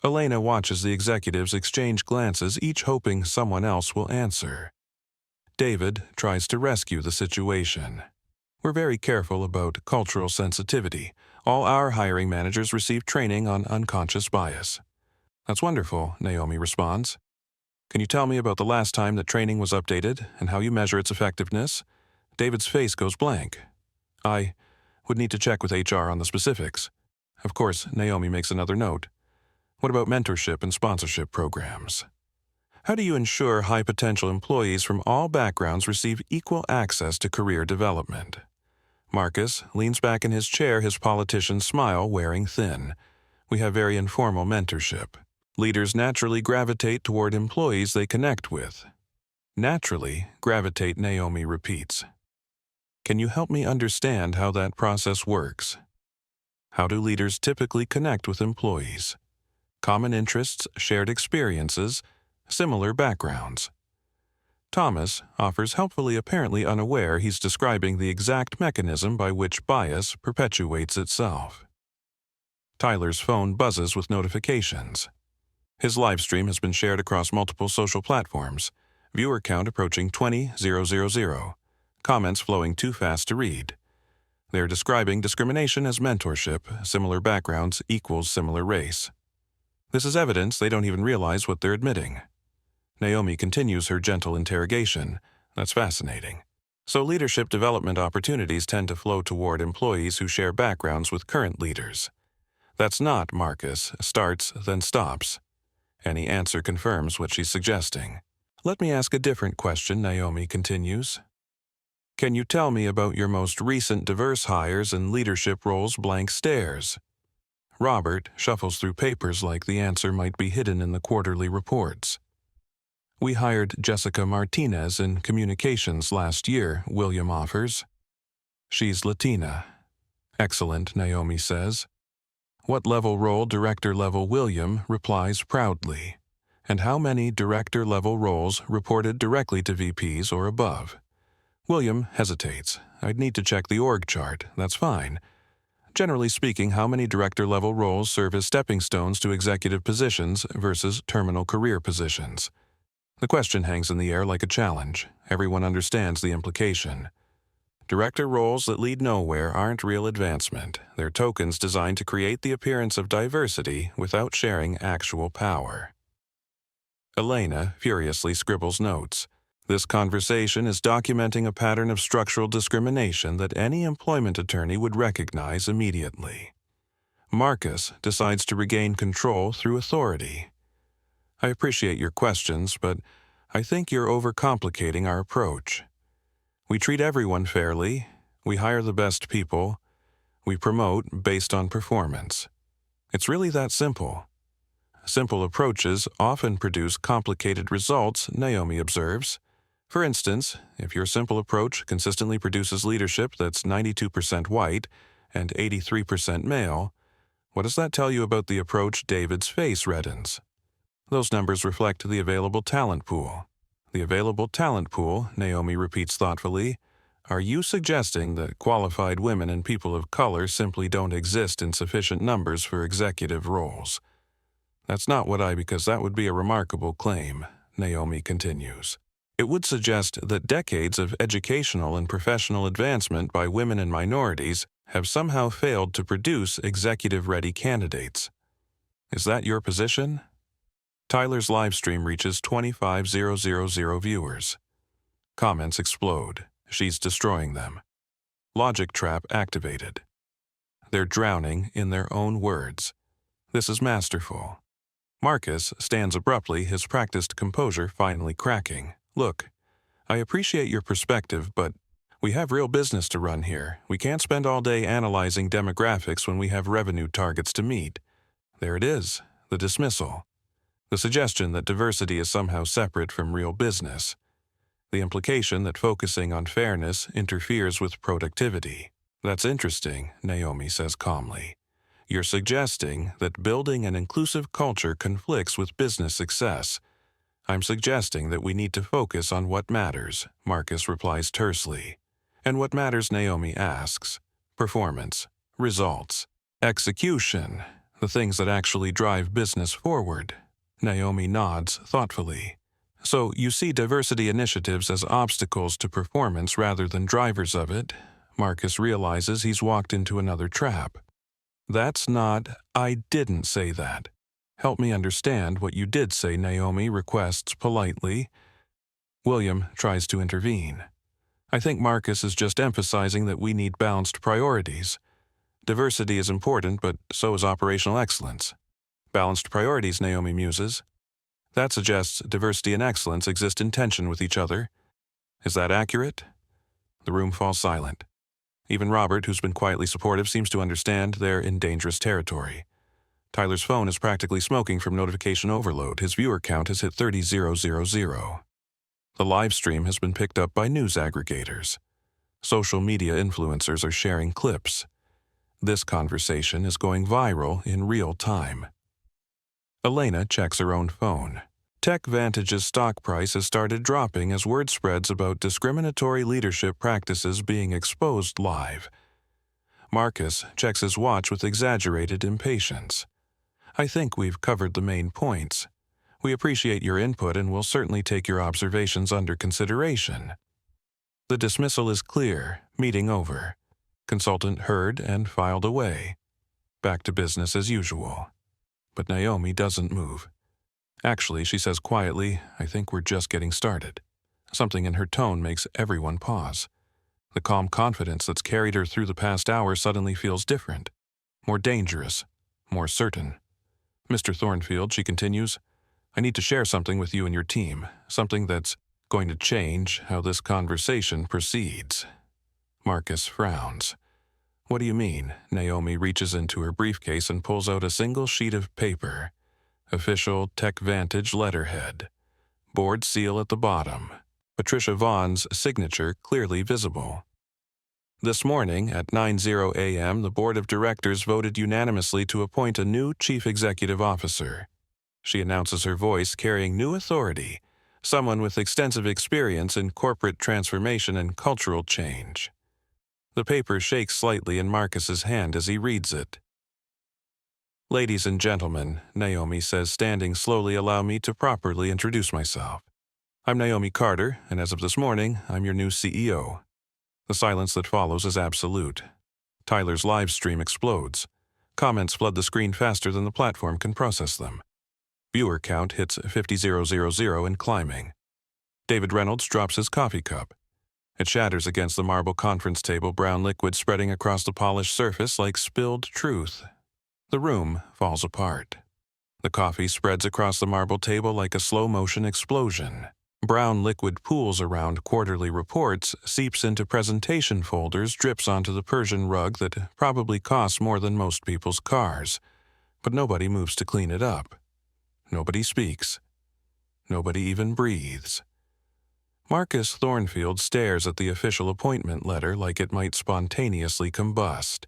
B: Elena watches the executives exchange glances, each hoping someone else will answer. David tries to rescue the situation. We're very careful about cultural sensitivity. All our hiring managers receive training on unconscious bias. That's wonderful, Naomi responds. Can you tell me about the last time that training was updated and how you measure its effectiveness? David's face goes blank. I would need to check with HR on the specifics. Of course, Naomi makes another note. What about mentorship and sponsorship programs? How do you ensure high-potential employees from all backgrounds receive equal access to career development? Marcus leans back in his chair, his politician smile wearing thin. We have very informal mentorship. Leaders naturally gravitate toward employees they connect with. Naturally gravitate, Naomi repeats. Can you help me understand how that process works? How do leaders typically connect with employees? Common interests, shared experiences, similar backgrounds. Thomas offers helpfully, apparently unaware he's describing the exact mechanism by which bias perpetuates itself. Tyler's phone buzzes with notifications. His live stream has been shared across multiple social platforms. Viewer count approaching 20,000. Comments flowing too fast to read. They're describing discrimination as mentorship, similar backgrounds equals similar race. This is evidence they don't even realize what they're admitting. Naomi continues her gentle interrogation. That's fascinating. So leadership development opportunities tend to flow toward employees who share backgrounds with current leaders. That's not, Marcus, starts, then stops. Any answer confirms what she's suggesting. Let me ask a different question, Naomi continues. Can you tell me about your most recent diverse hires and leadership roles? Blank stares. Robert shuffles through papers like the answer might be hidden in the quarterly reports. We hired Jessica Martinez in communications last year, William offers. She's Latina. Excellent, Naomi says. What level role? Director level. William replies proudly. And how many director level roles reported directly to VPs or above? William hesitates. I'd need to check the org chart. That's fine. Generally speaking, how many director-level roles serve as stepping stones to executive positions versus terminal career positions? The question hangs in the air like a challenge. Everyone understands the implication. Director roles that lead nowhere aren't real advancement. They're tokens designed to create the appearance of diversity without sharing actual power. Elena furiously scribbles notes. This conversation is documenting a pattern of structural discrimination that any employment attorney would recognize immediately. Marcus decides to regain control through authority. I appreciate your questions, but I think you're overcomplicating our approach. We treat everyone fairly, we hire the best people, we promote based on performance. It's really that simple. Simple approaches often produce complicated results, Naomi observes. For instance, if your simple approach consistently produces leadership that's 92% white and 83% male, what does that tell you about the approach? David's face reddens. Those numbers reflect the available talent pool. The available talent pool, Naomi repeats thoughtfully. Are you suggesting that qualified women and people of color simply don't exist in sufficient numbers for executive roles? That's not because that would be a remarkable claim, Naomi continues. It would suggest that decades of educational and professional advancement by women and minorities have somehow failed to produce executive-ready candidates. Is that your position? Tyler's live stream reaches 25,000 viewers. Comments explode. She's destroying them. Logic trap activated. They're drowning in their own words. This is masterful. Marcus stands abruptly, his practiced composure finally cracking. Look, I appreciate your perspective, but we have real business to run here. We can't spend all day analyzing demographics when we have revenue targets to meet. There it is, the dismissal. The suggestion that diversity is somehow separate from real business. The implication that focusing on fairness interferes with productivity. That's interesting, Naomi says calmly. You're suggesting that building an inclusive culture conflicts with business success. I'm suggesting that we need to focus on what matters, Marcus replies tersely. And what matters, Naomi asks. Performance, results, execution, the things that actually drive business forward. Naomi nods thoughtfully. So you see diversity initiatives as obstacles to performance rather than drivers of it. Marcus realizes he's walked into another trap. I didn't say that. Help me understand what you did say, Naomi requests politely. William tries to intervene. I think Marcus is just emphasizing that we need balanced priorities. Diversity is important, but so is operational excellence. Balanced priorities, Naomi muses. That suggests diversity and excellence exist in tension with each other. Is that accurate? The room falls silent. Even Robert, who's been quietly supportive, seems to understand they're in dangerous territory. Tyler's phone is practically smoking from notification overload. His viewer count has hit 30,000. The live stream has been picked up by news aggregators. Social media influencers are sharing clips. This conversation is going viral in real time. Elena checks her own phone. TechVantage's stock price has started dropping as word spreads about discriminatory leadership practices being exposed live. Marcus checks his watch with exaggerated impatience. I think we've covered the main points. We appreciate your input and will certainly take your observations under consideration. The dismissal is clear, meeting over. Consultant heard and filed away. Back to business as usual. But Naomi doesn't move. Actually, she says quietly, I think we're just getting started. Something in her tone makes everyone pause. The calm confidence that's carried her through the past hour suddenly feels different. More dangerous. More certain. Mr. Thornfield, she continues, I need to share something with you and your team. Something that's going to change how this conversation proceeds. Marcus frowns. What do you mean? Naomi reaches into her briefcase and pulls out a single sheet of paper. Official TechVantage letterhead. Board seal at the bottom. Patricia Vaughn's signature clearly visible. This morning at 9:00 a.m., the board of directors voted unanimously to appoint a new chief executive officer. She announces her voice carrying new authority, someone with extensive experience in corporate transformation and cultural change. The paper shakes slightly in Marcus's hand as he reads it. Ladies and gentlemen, Naomi says, standing slowly, allow me to properly introduce myself. I'm Naomi Carter, and as of this morning, I'm your new CEO. The silence that follows is absolute. Tyler's live stream explodes. Comments flood the screen faster than the platform can process them. Viewer count hits 50,000 and climbing. David Reynolds drops his coffee cup. It shatters against the marble conference table, brown liquid spreading across the polished surface like spilled truth. The room falls apart. The coffee spreads across the marble table like a slow-motion explosion. Brown liquid pools around quarterly reports, seeps into presentation folders, drips onto the Persian rug that probably costs more than most people's cars. But nobody moves to clean it up. Nobody speaks. Nobody even breathes. Marcus Thornfield stares at the official appointment letter like it might spontaneously combust.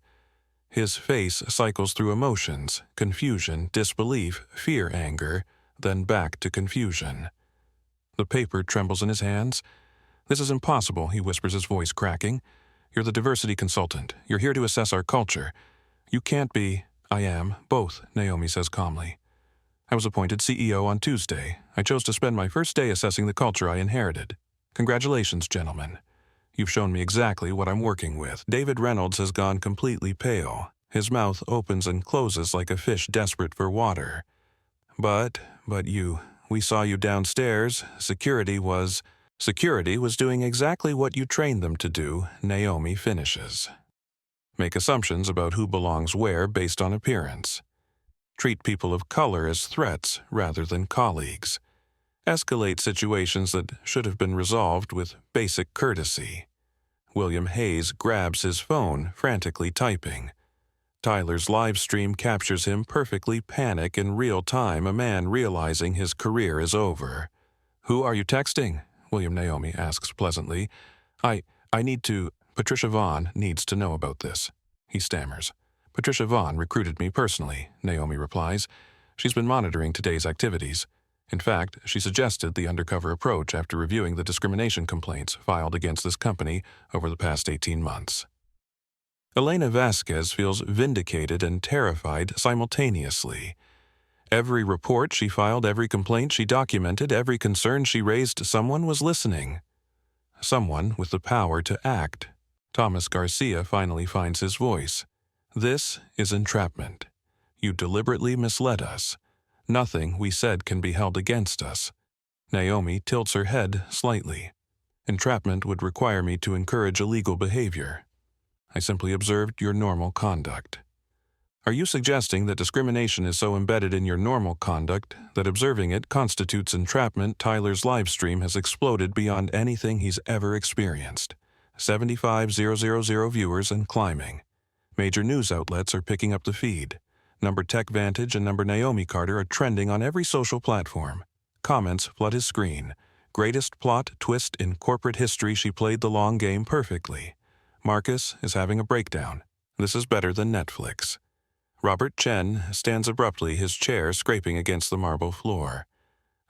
B: His face cycles through emotions, confusion, disbelief, fear, anger, then back to confusion. The paper trembles in his hands. This is impossible, he whispers, his voice cracking. You're the diversity consultant. You're here to assess our culture. You can't be. I am. Both, Naomi says calmly. I was appointed CEO on Tuesday. I chose to spend my first day assessing the culture I inherited. Congratulations, gentlemen. You've shown me exactly what I'm working with. David Reynolds has gone completely pale. His mouth opens and closes like a fish desperate for water. But we saw you downstairs. Security was doing exactly what you trained them to do, Naomi finishes. Make assumptions about who belongs where based on appearance. Treat people of color as threats rather than colleagues. Escalate situations that should have been resolved with basic courtesy. William Hayes grabs his phone, frantically typing. Tyler's live stream captures him perfectly panic in real time, a man realizing his career is over. Who are you texting? William Naomi asks pleasantly. I need to. Patricia Vaughn needs to know about this, he stammers. Patricia Vaughn recruited me personally, Naomi replies. She's been monitoring today's activities. In fact, she suggested the undercover approach after reviewing the discrimination complaints filed against this company over the past 18 months. Elena Vasquez feels vindicated and terrified simultaneously. Every report she filed, every complaint she documented, every concern she raised, someone was listening. Someone with the power to act. Thomas Garcia finally finds his voice. This is entrapment. You deliberately misled us. Nothing we said can be held against us. Naomi tilts her head slightly. Entrapment would require me to encourage illegal behavior. I simply observed your normal conduct. Are you suggesting that discrimination is so embedded in your normal conduct that observing it constitutes entrapment? Tyler's live stream has exploded beyond anything he's ever experienced. 75,000 viewers and climbing. Major news outlets are picking up the feed. Number TechVantage and number Naomi Carter are trending on every social platform. Comments flood his screen. Greatest plot twist in corporate history, she played the long game perfectly. Marcus is having a breakdown. This is better than Netflix. Robert Chen stands abruptly, his chair scraping against the marble floor.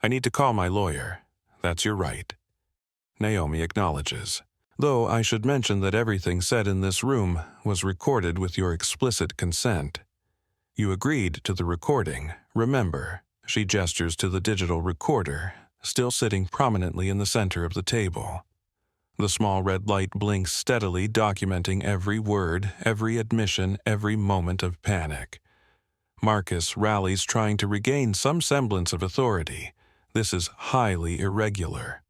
B: I need to call my lawyer. That's your right. Naomi acknowledges. Though I should mention that everything said in this room was recorded with your explicit consent. You agreed to the recording. Remember, she gestures to the digital recorder, still sitting prominently in the center of the table. The small red light blinks steadily, documenting every word, every admission, every moment of panic. Marcus rallies, trying to regain some semblance of authority. This is highly irregular.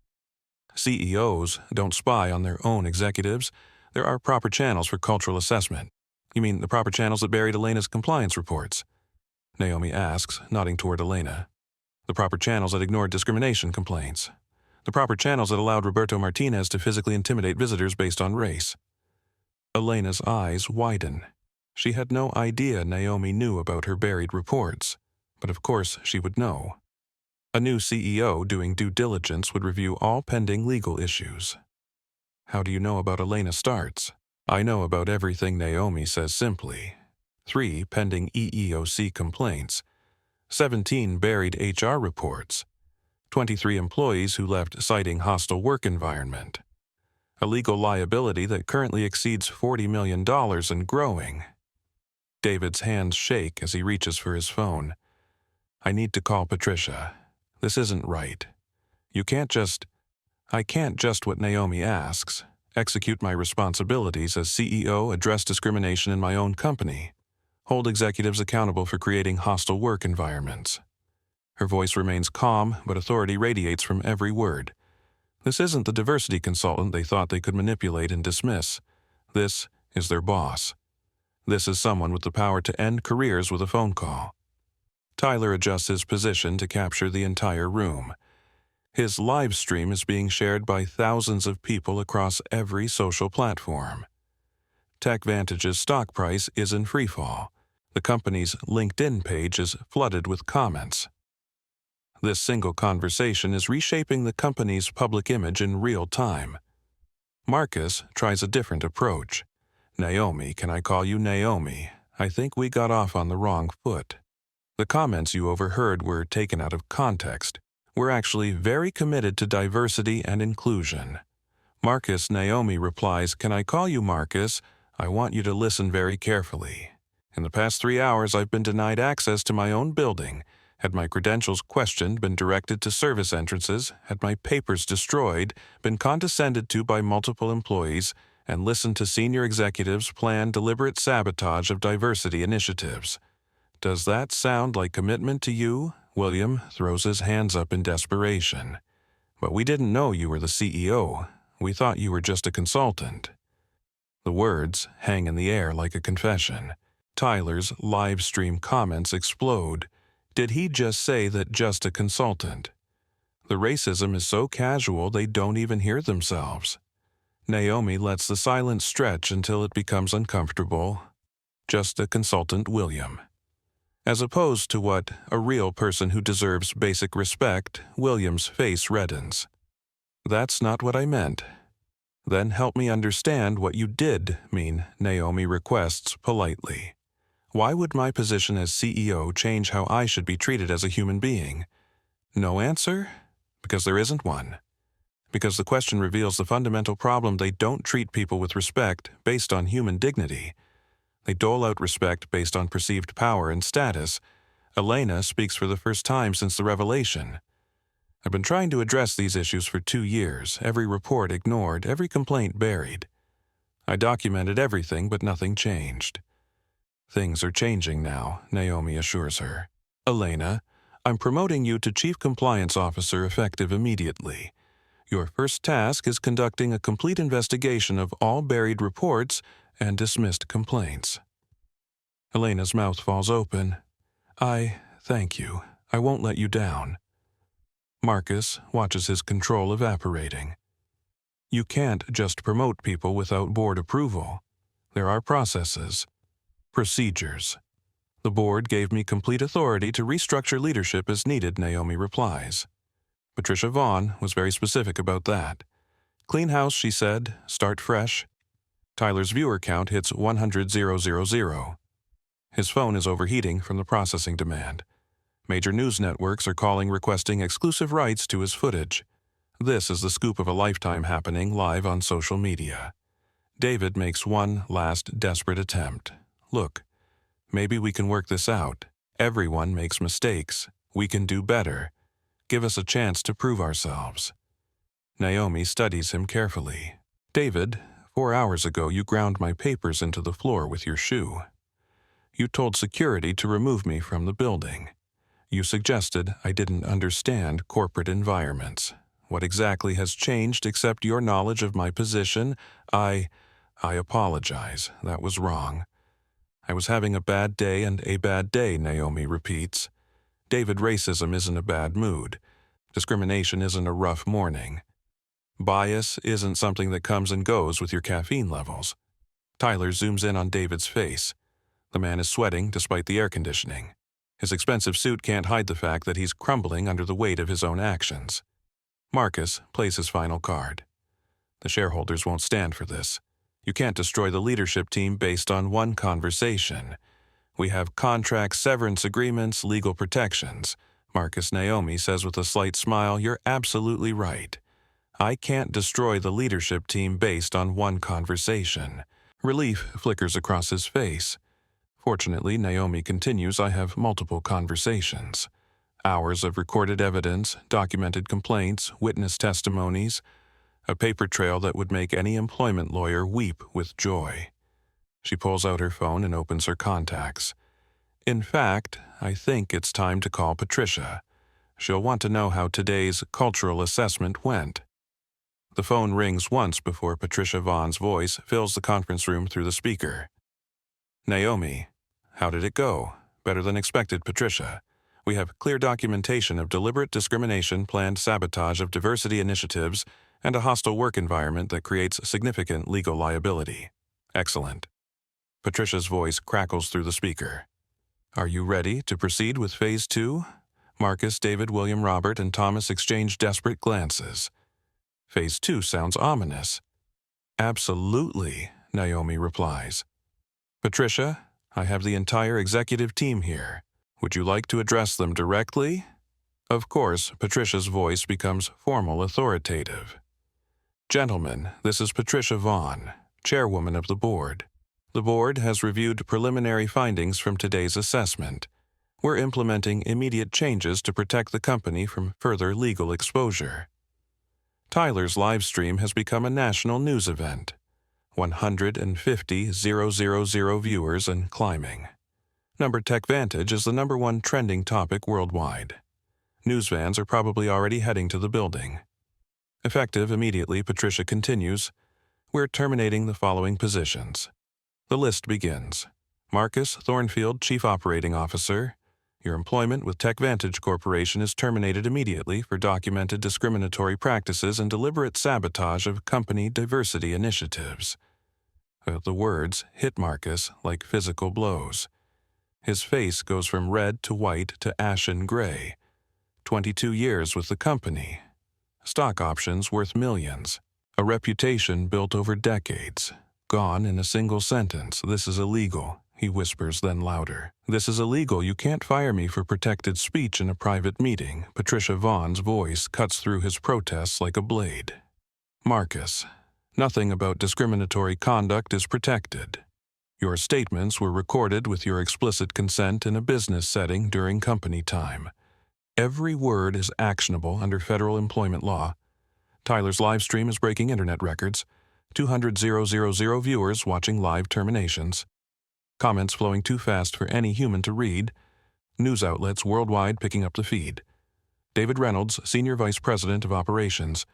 B: CEOs don't spy on their own executives. There are proper channels for cultural assessment. You mean the proper channels that buried Elena's compliance reports? Naomi asks, nodding toward Elena. The proper channels that ignored discrimination complaints. The proper channels that allowed Roberto Martinez to physically intimidate visitors based on race. Elena's eyes widen. She had no idea Naomi knew about her buried reports, but of course she would know. A new CEO doing due diligence would review all pending legal issues. How do you know about Elena Starts? I know about everything Naomi says simply. 3 pending EEOC complaints, 17 buried HR reports, 23 employees who left citing hostile work environment, a legal liability that currently exceeds $40 million and growing. David's hands shake as he reaches for his phone. I need to call Patricia. This isn't right. I can't just what Naomi asks, execute my responsibilities as CEO, address discrimination in my own company, hold executives accountable for creating hostile work environments. Her voice remains calm, but authority radiates from every word. This isn't the diversity consultant they thought they could manipulate and dismiss. This is their boss. This is someone with the power to end careers with a phone call. Tyler adjusts his position to capture the entire room. His live stream is being shared by thousands of people across every social platform. TechVantage's stock price is in freefall. The company's LinkedIn page is flooded with comments. This single conversation is reshaping the company's public image in real time. Marcus tries a different approach. Naomi, can I call you Naomi? I think we got off on the wrong foot. The comments you overheard were taken out of context. We're actually very committed to diversity and inclusion. Marcus, Naomi replies, can I call you Marcus? I want you to listen very carefully. In the past 3 hours, I've been denied access to my own building, had my credentials questioned, been directed to service entrances, had my papers destroyed, been condescended to by multiple employees, and listened to senior executives plan deliberate sabotage of diversity initiatives. Does that sound like commitment to you? William throws his hands up in desperation. But we didn't know you were the CEO. We thought you were just a consultant. The words hang in the air like a confession. Tyler's live stream comments explode. Did he just say that just a consultant? The racism is so casual they don't even hear themselves. Naomi lets the silence stretch until it becomes uncomfortable. Just a consultant, William. As opposed to what a real person who deserves basic respect, William's face reddens. That's not what I meant. Then help me understand what you did mean, Naomi requests politely. Why would my position as CEO change how I should be treated as a human being? No answer? Because there isn't one. Because the question reveals the fundamental problem: they don't treat people with respect based on human dignity. They dole out respect based on perceived power and status. Elena speaks for the first time since the revelation. I've been trying to address these issues for 2 years, every report ignored, every complaint buried. I documented everything, but nothing changed. Things are changing now, Naomi assures her. Elena, I'm promoting you to Chief Compliance Officer effective immediately. Your first task is conducting a complete investigation of all buried reports and dismissed complaints. Elena's mouth falls open. Thank you. I won't let you down. Marcus watches his control evaporating. You can't just promote people without board approval. There are processes. Procedures. The board gave me complete authority to restructure leadership as needed, Naomi replies. Patricia Vaughn was very specific about that. Clean house, she said. Start fresh. Tyler's viewer count hits 100,000. His phone is overheating from the processing demand. Major news networks are calling requesting exclusive rights to his footage. This is the scoop of a lifetime happening live on social media. David makes one last desperate attempt. Look, maybe we can work this out. Everyone makes mistakes. We can do better. Give us a chance to prove ourselves. Naomi studies him carefully. David, 4 hours ago you ground my papers into the floor with your shoe. You told security to remove me from the building. You suggested I didn't understand corporate environments. What exactly has changed except your knowledge of my position? I apologize. That was wrong. I was having a bad day and a bad day, Naomi repeats. David, racism isn't a bad mood. Discrimination isn't a rough morning. Bias isn't something that comes and goes with your caffeine levels. Tyler zooms in on David's face. The man is sweating despite the air conditioning. His expensive suit can't hide the fact that he's crumbling under the weight of his own actions. Marcus plays his final card. The shareholders won't stand for this. You can't destroy the leadership team based on one conversation. We have contracts, severance agreements, legal protections. Marcus Naomi says with a slight smile, "You're absolutely right. I can't destroy the leadership team based on one conversation." Relief flickers across his face. Fortunately, Naomi continues, "I have multiple conversations. Hours of recorded evidence, documented complaints, witness testimonies, a paper trail that would make any employment lawyer weep with joy." She pulls out her phone and opens her contacts. "In fact, I think it's time to call Patricia. She'll want to know how today's cultural assessment went." The phone rings once before Patricia Vaughn's voice fills the conference room through the speaker. "Naomi, how did it go?" "Better than expected, Patricia. We have clear documentation of deliberate discrimination, planned sabotage of diversity initiatives, and a hostile work environment that creates significant legal liability." "Excellent." Patricia's voice crackles through the speaker. "Are you ready to proceed with Phase 2? Marcus, David, William, Robert, and Thomas exchange desperate glances. Phase 2 sounds ominous. "Absolutely," Naomi replies. "Patricia, I have the entire executive team here. Would you like to address them directly?" Of course, Patricia's voice becomes formal, authoritative. "Gentlemen, this is Patricia Vaughn, chairwoman of the board. The board has reviewed preliminary findings from today's assessment. We're implementing immediate changes to protect the company from further legal exposure." Tyler's live stream has become a national news event. 150,000 viewers and climbing. TechVantage is the #1 trending topic worldwide. News vans are probably already heading to the building. Effective immediately, Patricia continues, "We're terminating the following positions." The list begins. Marcus Thornfield, Chief Operating Officer. Your employment with TechVantage Corporation is terminated immediately for documented discriminatory practices and deliberate sabotage of company diversity initiatives. The words hit Marcus like physical blows. His face goes from red to white to ashen gray. 22 years with the company. Stock options worth millions. A reputation built over decades. Gone in a single sentence. "This is illegal," he whispers, then louder. "This is illegal. You can't fire me for protected speech in a private meeting." Patricia Vaughn's voice cuts through his protests like a blade. "Marcus, nothing about discriminatory conduct is protected. Your statements were recorded with your explicit consent in a business setting during company time. Every word is actionable under federal employment law. Tyler's live stream is breaking internet records. 200,000 viewers watching live terminations. Comments flowing too fast for any human to read. News outlets worldwide picking up the feed. David Reynolds, Senior Vice President of Operations.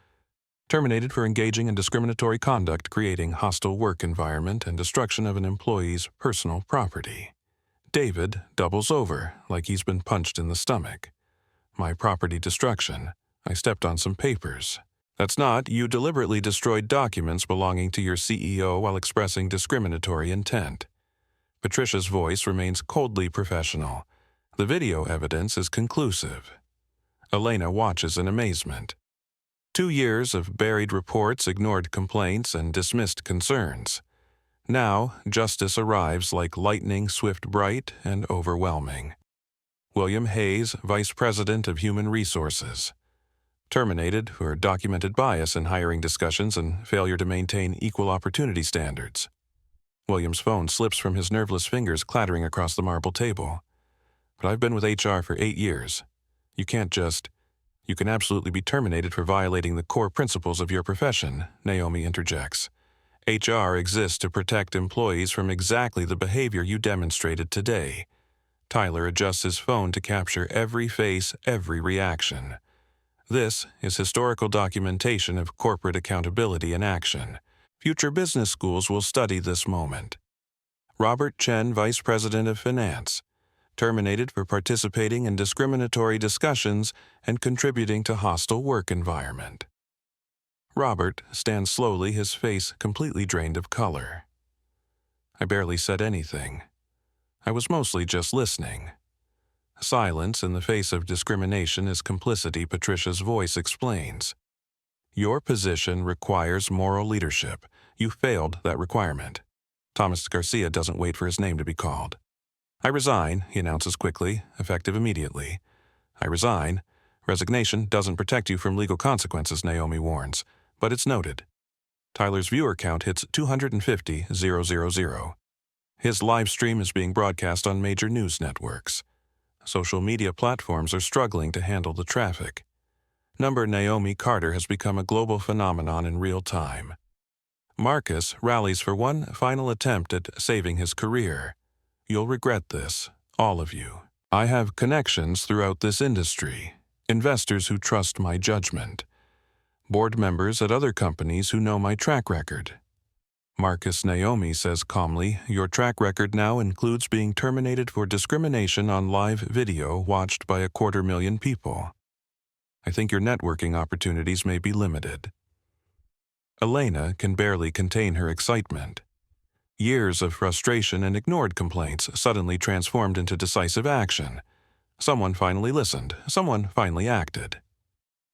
B: Terminated for engaging in discriminatory conduct, creating hostile work environment, and destruction of an employee's personal property." David doubles over like he's been punched in the stomach. "My property destruction. I stepped on some papers." "That's not. You deliberately destroyed documents belonging to your CEO while expressing discriminatory intent." Patricia's voice remains coldly professional. The video evidence is conclusive. Elena watches in amazement. 2 years of buried reports, ignored complaints, and dismissed concerns. Now, justice arrives like lightning, swift, bright, and overwhelming. William Hayes, Vice President of Human Resources. Terminated for documented bias in hiring discussions and failure to maintain equal opportunity standards. William's phone slips from his nerveless fingers, clattering across the marble table. "But I've been with HR for 8 years. You can't just... You can absolutely be terminated for violating the core principles of your profession," Naomi interjects. "HR exists to protect employees from exactly the behavior you demonstrated today." Tyler adjusts his phone to capture every face, every reaction. This is historical documentation of corporate accountability in action. Future business schools will study this moment. Robert Chen, Vice President of Finance. terminated for participating in discriminatory discussions and contributing to hostile work environment. Robert stands slowly, his face completely drained of color. I barely said anything. I was mostly just listening. Silence in the face of discrimination is complicity, Patricia's voice explains. Your position requires moral leadership. You failed that requirement. Thomas Garcia doesn't wait for his name to be called. I resign, he announces quickly, effective immediately. I resign. Resignation doesn't protect you from legal consequences, Naomi warns, but it's noted. Tyler's viewer count hits 250,000. His live stream is being broadcast on major news networks. Social media platforms are struggling to handle the traffic. Number Naomi Carter has become a global phenomenon in real time. Marcus rallies for one final attempt at saving his career. You'll regret this, all of you. I have connections throughout this industry, investors who trust my judgment, board members at other companies who know my track record. Marcus Naomi says calmly, your track record now includes being terminated for discrimination on live video watched by 250,000 people. I think your networking opportunities may be limited. Elena can barely contain her excitement. Years of frustration and ignored complaints suddenly transformed into decisive action. Someone finally listened. Someone finally acted.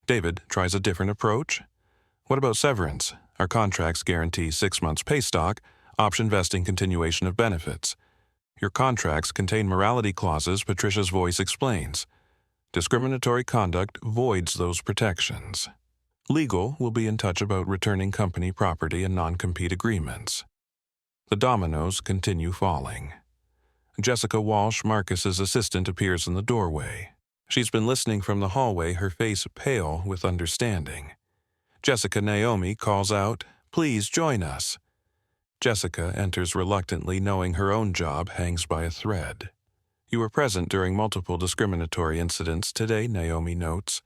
B: David tries a different approach. What about severance? Our contracts guarantee 6 months pay stock, option vesting, continuation of benefits. Your contracts contain morality clauses, Patricia's voice explains. Discriminatory conduct voids those protections. Legal will be in touch about returning company property and non-compete agreements. The dominoes continue falling. Jessica Walsh, Marcus's assistant, appears in the doorway. She's been listening from the hallway, her face pale with understanding. Jessica Naomi calls out, "Please join us." Jessica enters reluctantly, knowing her own job hangs by a thread. You were present during multiple discriminatory incidents today, Naomi notes.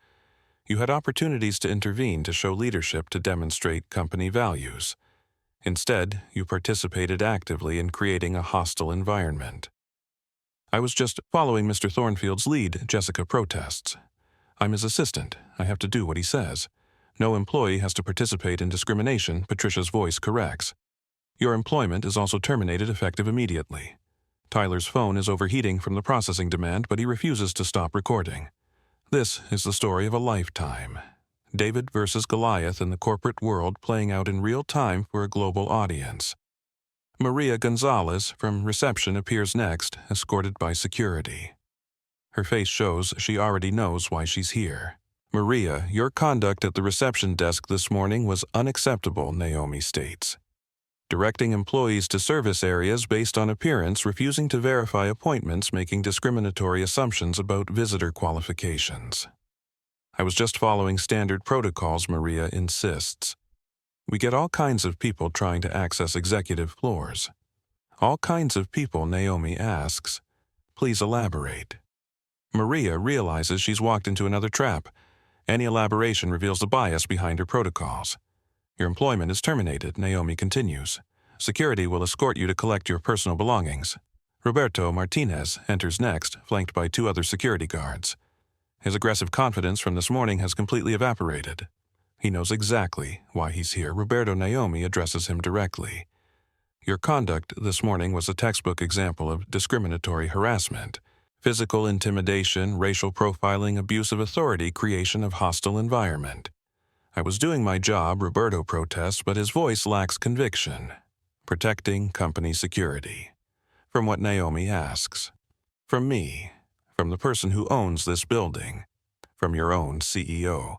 B: You had opportunities to intervene, to show leadership, to demonstrate company values. Instead, you participated actively in creating a hostile environment. I was just following Mr. Thornfield's lead, Jessica protests. I'm his assistant. I have to do what he says. No employee has to participate in discrimination, Patricia's voice corrects. Your employment is also terminated effective immediately. Tyler's phone is overheating from the processing demand, but he refuses to stop recording. This is the story of a lifetime. David versus Goliath in the corporate world, playing out in real time for a global audience. Maria Gonzalez from reception appears next, escorted by security. Her face shows she already knows why she's here. Maria, your conduct at the reception desk this morning was unacceptable, Naomi states. Directing employees to service areas based on appearance, refusing to verify appointments, making discriminatory assumptions about visitor qualifications. I was just following standard protocols, Maria insists. We get all kinds of people trying to access executive floors. All kinds of people, Naomi asks. Please elaborate. Maria realizes she's walked into another trap. Any elaboration reveals the bias behind her protocols. Your employment is terminated, Naomi continues. Security will escort you to collect your personal belongings. Roberto Martinez enters next, flanked by 2 other security guards. His aggressive confidence from this morning has completely evaporated. He knows exactly why he's here. Roberto Naomi addresses him directly. Your conduct this morning was a textbook example of discriminatory harassment. Physical intimidation, racial profiling, abuse of authority, creation of hostile environment. I was doing my job, Roberto protests, but his voice lacks conviction. Protecting company security. From what Naomi asks. From me. From the person who owns this building. From your own CEO.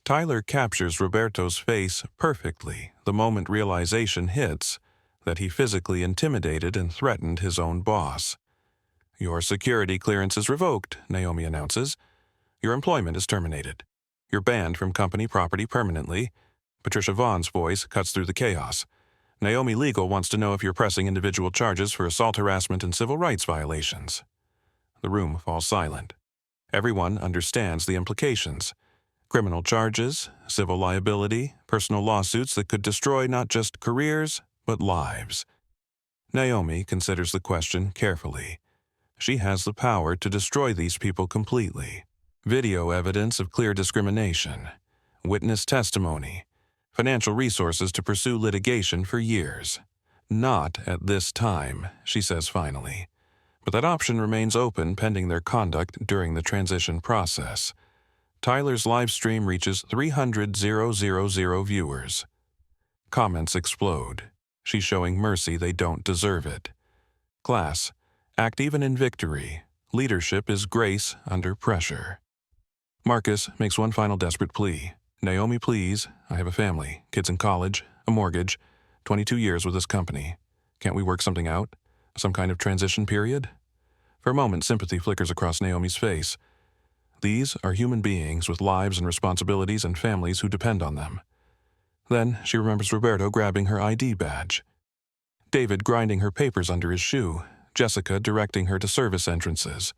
B: Tyler captures Roberto's face perfectly the moment realization hits that he physically intimidated and threatened his own boss. Your security clearance is revoked, Naomi announces. Your employment is terminated. You're banned from company property permanently. Patricia Vaughn's voice cuts through the chaos. Naomi Legal wants to know if you're pressing individual charges for assault, harassment, and civil rights violations. The room falls silent. Everyone understands the implications. Criminal charges, civil liability, personal lawsuits that could destroy not just careers, but lives. Naomi considers the question carefully. She has the power to destroy these people completely. Video evidence of clear discrimination, witness testimony, financial resources to pursue litigation for years. Not at this time, she says finally. But that option remains open pending their conduct during the transition process. Tyler's live stream reaches 300,000 viewers. Comments explode. She's showing mercy they don't deserve it. Class, act even in victory. Leadership is grace under pressure. Marcus makes one final desperate plea. Naomi, please, I have a family, kids in college, a mortgage, 22 years with this company. Can't we work something out? Some kind of transition period? For a moment, sympathy flickers across Naomi's face. These are human beings with lives and responsibilities and families who depend on them. Then she remembers Roberto grabbing her ID badge, David grinding her papers under his shoe, Jessica directing her to service entrances,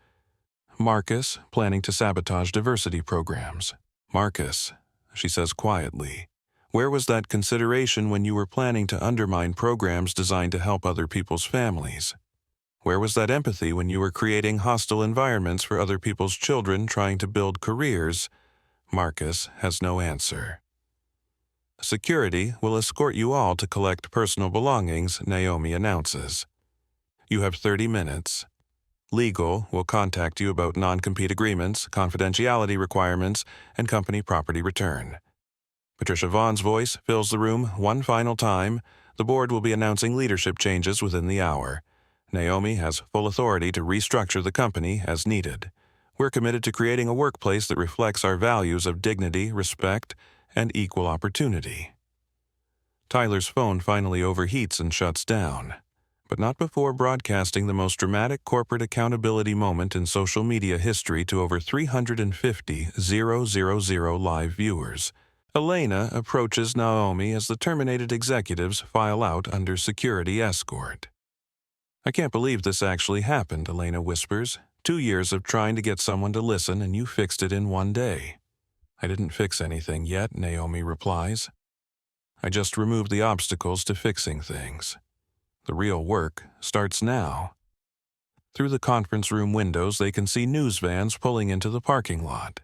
B: Marcus planning to sabotage diversity programs. Marcus, she says quietly, where was that consideration when you were planning to undermine programs designed to help other people's families? Where was that empathy when you were creating hostile environments for other people's children trying to build careers? Marcus has no answer. Security will escort you all to collect personal belongings, Naomi announces. You have 30 minutes. Legal will contact you about non-compete agreements, confidentiality requirements, and company property return. Patricia Vaughn's voice fills the room one final time. The board will be announcing leadership changes within the hour. Naomi has full authority to restructure the company as needed. We're committed to creating a workplace that reflects our values of dignity, respect, and equal opportunity. Tyler's phone finally overheats and shuts down, but not before broadcasting the most dramatic corporate accountability moment in social media history to over 350,000 live viewers. Elena approaches Naomi as the terminated executives file out under security escort. I can't believe this actually happened, Elena whispers. 2 years of trying to get someone to listen and you fixed it in one day. I didn't fix anything yet, Naomi replies. I just removed the obstacles to fixing things. The real work starts now. Through the conference room windows, they can see news vans pulling into the parking lot.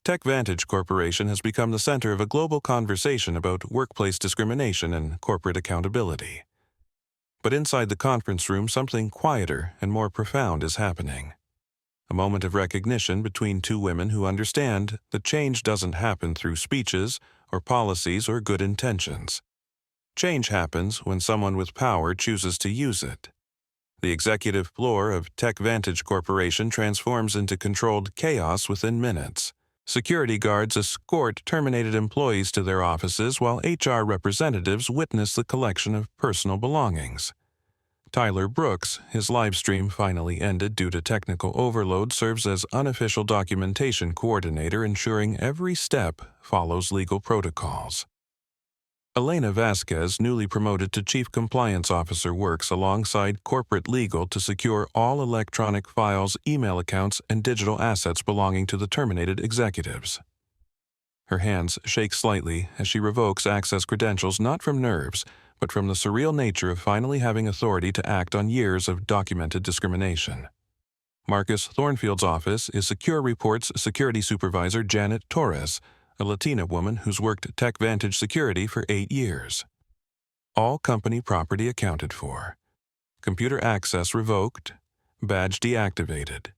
B: TechVantage Corporation has become the center of a global conversation about workplace discrimination and corporate accountability. But inside the conference room, something quieter and more profound is happening. A moment of recognition between two women who understand that change doesn't happen through speeches or policies or good intentions. Change happens when someone with power chooses to use it. The executive floor of TechVantage Corporation transforms into controlled chaos within minutes. Security guards escort terminated employees to their offices while HR representatives witness the collection of personal belongings. Tyler Brooks, his live stream finally ended due to technical overload, serves as unofficial documentation coordinator, ensuring every step follows legal protocols. Elena Vasquez, newly promoted to Chief Compliance Officer, works alongside corporate legal to secure all electronic files, email accounts, and digital assets belonging to the terminated executives. Her hands shake slightly as she revokes access credentials not from nerves, but from the surreal nature of finally having authority to act on years of documented discrimination. Marcus Thornfield's office is Secure Reports Security Supervisor Janet Torres, a Latina woman who's worked TechVantage Security for 8 years. All company property accounted for. Computer access revoked. Badge deactivated.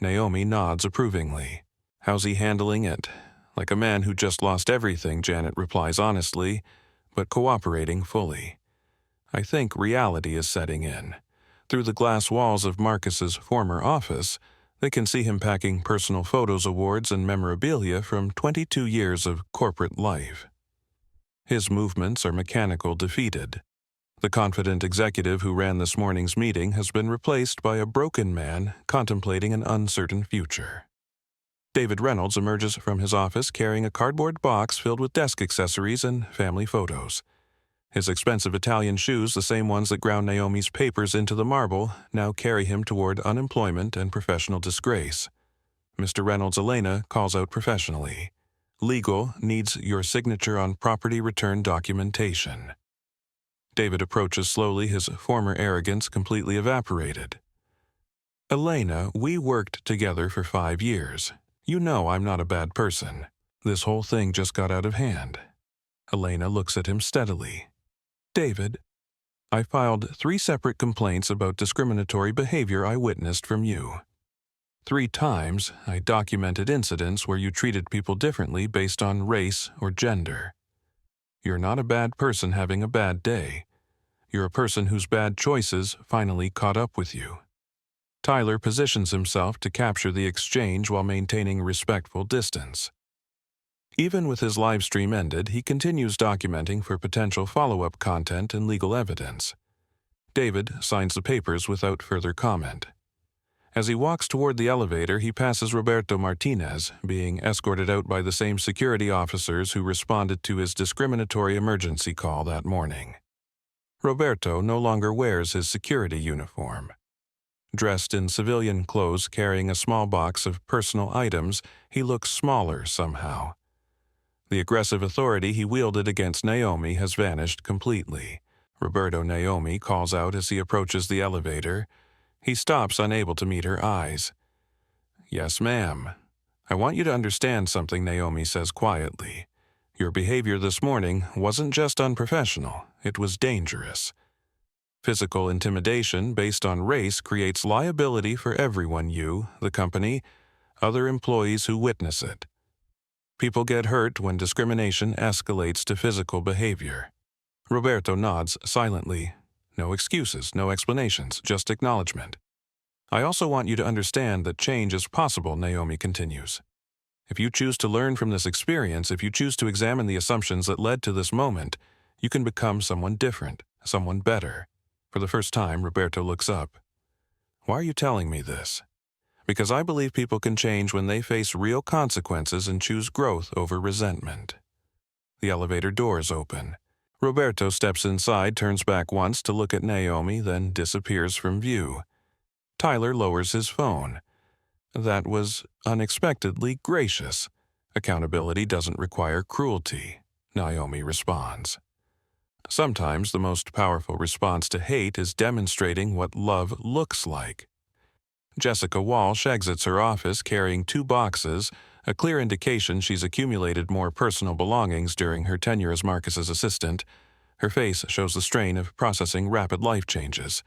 B: Naomi nods approvingly. How's he handling it? Like a man who just lost everything, Janet replies honestly, but cooperating fully. I think reality is setting in. Through the glass walls of Marcus's former office, they can see him packing personal photos, awards, and memorabilia from 22 years of corporate life. His movements are mechanical, defeated. The confident executive who ran this morning's meeting has been replaced by a broken man contemplating an uncertain future. David Reynolds emerges from his office carrying a cardboard box filled with desk accessories and family photos. His expensive Italian shoes, the same ones that ground Naomi's papers into the marble, now carry him toward unemployment and professional disgrace. Mr. Reynolds, Elena calls out professionally. Legal needs your signature on property return documentation. David approaches slowly, his former arrogance completely evaporated. Elena, we worked together for 5 years. You know I'm not a bad person. This whole thing just got out of hand. Elena looks at him steadily. David, I filed 3 separate complaints about discriminatory behavior I witnessed from you. 3 times, I documented incidents where you treated people differently based on race or gender. You're not a bad person having a bad day. You're a person whose bad choices finally caught up with you. Tyler positions himself to capture the exchange while maintaining a respectful distance. Even with his live stream ended, he continues documenting for potential follow-up content and legal evidence. David signs the papers without further comment. As he walks toward the elevator, he passes Roberto Martinez, being escorted out by the same security officers who responded to his discriminatory emergency call that morning. Roberto no longer wears his security uniform. Dressed in civilian clothes carrying a small box of personal items, he looks smaller somehow. The aggressive authority he wielded against Naomi has vanished completely. Roberto Naomi calls out as he approaches the elevator. He stops, unable to meet her eyes. Yes, ma'am. I want you to understand something, Naomi says quietly. Your behavior this morning wasn't just unprofessional, it was dangerous. Physical intimidation based on race creates liability for everyone, you, the company, other employees who witness it. People get hurt when discrimination escalates to physical behavior. Roberto nods silently. No excuses, no explanations, just acknowledgement. I also want you to understand that change is possible, Naomi continues. If you choose to learn from this experience, if you choose to examine the assumptions that led to this moment, you can become someone different, someone better. For the first time, Roberto looks up. Why are you telling me this? Because I believe people can change when they face real consequences and choose growth over resentment. The elevator doors open. Roberto steps inside, turns back once to look at Naomi, then disappears from view. Tyler lowers his phone. That was unexpectedly gracious. Accountability doesn't require cruelty, Naomi responds. Sometimes the most powerful response to hate is demonstrating what love looks like. Jessica Walsh exits her office carrying 2 boxes, a clear indication she's accumulated more personal belongings during her tenure as Marcus's assistant. Her face shows the strain of processing rapid life changes.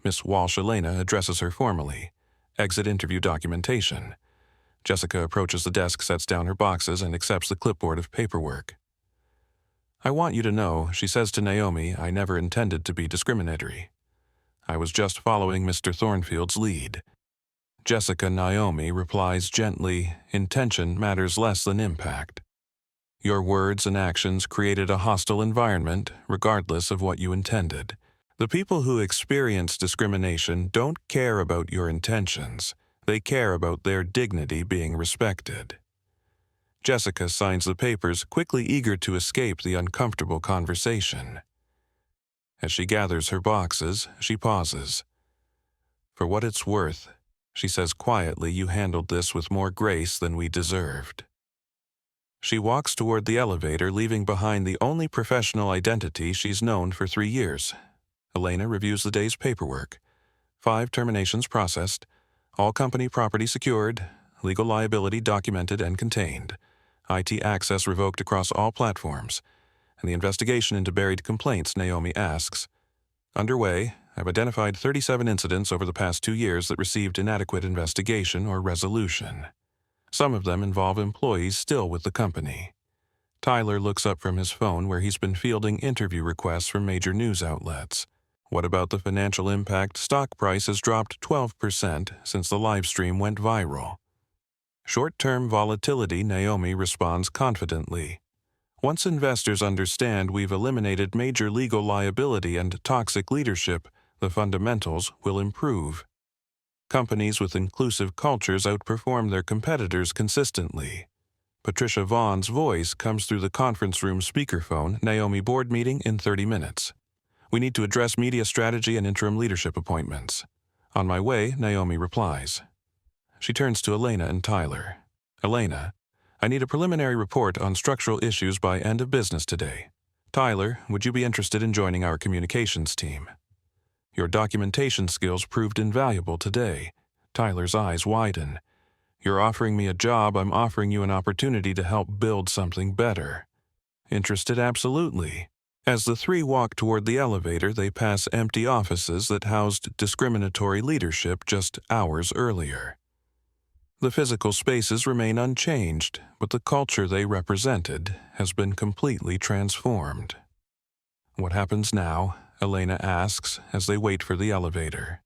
B: Miss Walsh Elena addresses her formally. Exit interview documentation. Jessica approaches the desk, sets down her boxes, and accepts the clipboard of paperwork. I want you to know, she says to Naomi, I never intended to be discriminatory. I was just following Mr. Thornfield's lead. Jessica Naomi replies gently, intention matters less than impact. Your words and actions created a hostile environment, regardless of what you intended. The people who experience discrimination don't care about your intentions. They care about their dignity being respected. Jessica signs the papers, quickly eager to escape the uncomfortable conversation. As she gathers her boxes, she pauses. For what it's worth, she says quietly, you handled this with more grace than we deserved. She walks toward the elevator, leaving behind the only professional identity she's known for 3 years. Elena reviews the day's paperwork. 5 terminations processed, all company property secured, legal liability documented and contained, IT access revoked across all platforms, and the investigation into buried complaints, Naomi asks. Underway, I've identified 37 incidents over the past 2 years that received inadequate investigation or resolution. Some of them involve employees still with the company. Tyler looks up from his phone where he's been fielding interview requests from major news outlets. What about the financial impact? Stock price has dropped 12% since the live stream went viral. Short-term volatility, Naomi responds confidently. Once investors understand we've eliminated major legal liability and toxic leadership, the fundamentals will improve. Companies with inclusive cultures outperform their competitors consistently. Patricia Vaughn's voice comes through the conference room speakerphone. Naomi, board meeting in 30 minutes. We need to address media strategy and interim leadership appointments. On my way, Naomi replies. She turns to Elena and Tyler. Elena, I need a preliminary report on structural issues by end of business today. Tyler, would you be interested in joining our communications team? Your documentation skills proved invaluable today. Tyler's eyes widen. "You're offering me a job, I'm offering you an opportunity to help build something better." "Interested? Absolutely." As the three walk toward the elevator, they pass empty offices that housed discriminatory leadership just hours earlier. The physical spaces remain unchanged, but the culture they represented has been completely transformed. "What happens now?" Elena asks as they wait for the elevator.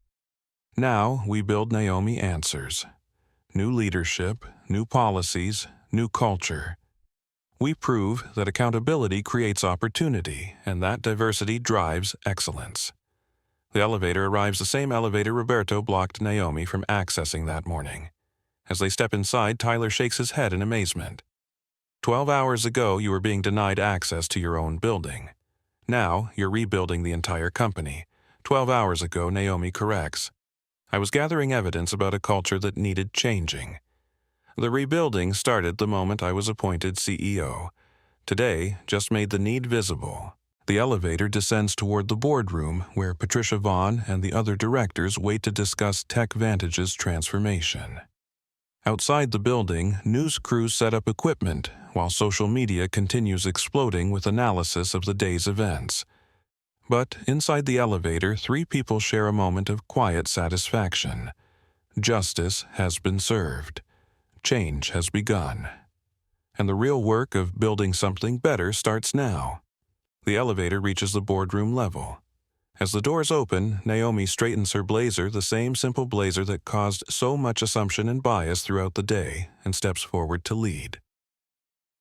B: "Now we build," Naomi answers. "New leadership, new policies, new culture. We prove that accountability creates opportunity, and that diversity drives excellence." The elevator arrives, the same elevator Roberto blocked Naomi from accessing that morning. As they step inside, Tyler shakes his head in amazement. 12 hours ago, you were being denied access to your own building. Now, you're rebuilding the entire company. 12 hours ago, Naomi corrects. "I was gathering evidence about a culture that needed changing. The rebuilding started the moment I was appointed CEO. Today just made the need visible." The elevator descends toward the boardroom where Patricia Vaughn and the other directors wait to discuss TechVantage's transformation. Outside the building, news crews set up equipment while social media continues exploding with analysis of the day's events. But inside the elevator, three people share a moment of quiet satisfaction. Justice has been served. Change has begun. And the real work of building something better starts now. The elevator reaches the boardroom level. As the doors open, Naomi straightens her blazer, the same simple blazer that caused so much assumption and bias throughout the day, and steps forward to lead.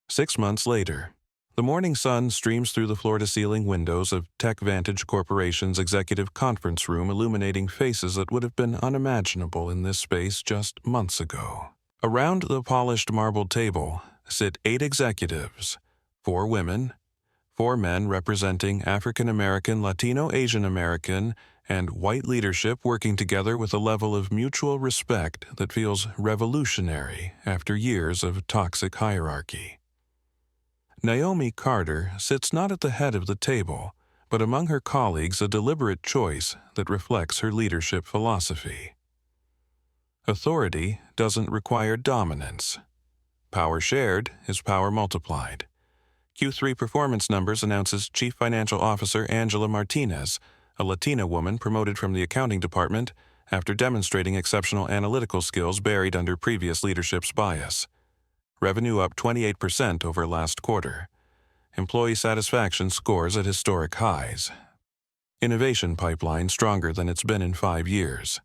B: 6 months later, the morning sun streams through the floor-to-ceiling windows of TechVantage Corporation's executive conference room, illuminating faces that would have been unimaginable in this space just months ago. Around the polished marble table sit 8 executives, 4 women, 4 men representing African American, Latino, Asian American, and white leadership working together with a level of mutual respect that feels revolutionary after years of toxic hierarchy. Naomi Carter sits not at the head of the table, but among her colleagues, a deliberate choice that reflects her leadership philosophy. Authority doesn't require dominance. Power shared is power multiplied. Q3 performance numbers announces Chief Financial Officer Angela Martinez, a Latina woman promoted from the accounting department after demonstrating exceptional analytical skills buried under previous leadership's bias. Revenue up 28% over last quarter. Employee satisfaction scores at historic highs. Innovation pipeline stronger than it's been in 5 years.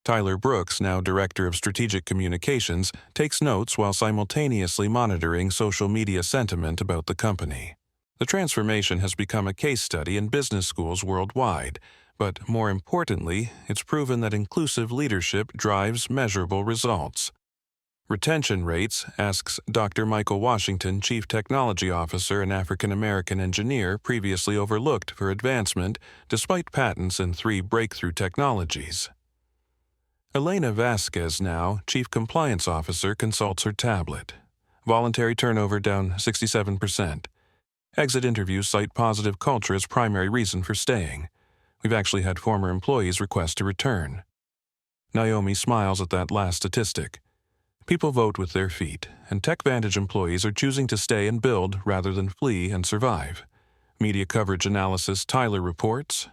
B: Tyler Brooks, now Director of Strategic Communications, takes notes while simultaneously monitoring social media sentiment about the company. The transformation has become a case study in business schools worldwide, but more importantly, it's proven that inclusive leadership drives measurable results. Retention rates, asks Dr. Michael Washington, Chief Technology Officer and African American engineer previously overlooked for advancement despite patents in 3 breakthrough technologies. Elena Vasquez, now Chief Compliance Officer, consults her tablet. Voluntary turnover down 67%. Exit interviews cite positive culture as primary reason for staying. We've actually had former employees request to return. Naomi smiles at that last statistic. People vote with their feet, and TechVantage employees are choosing to stay and build rather than flee and survive. Media coverage analysis, Tyler reports.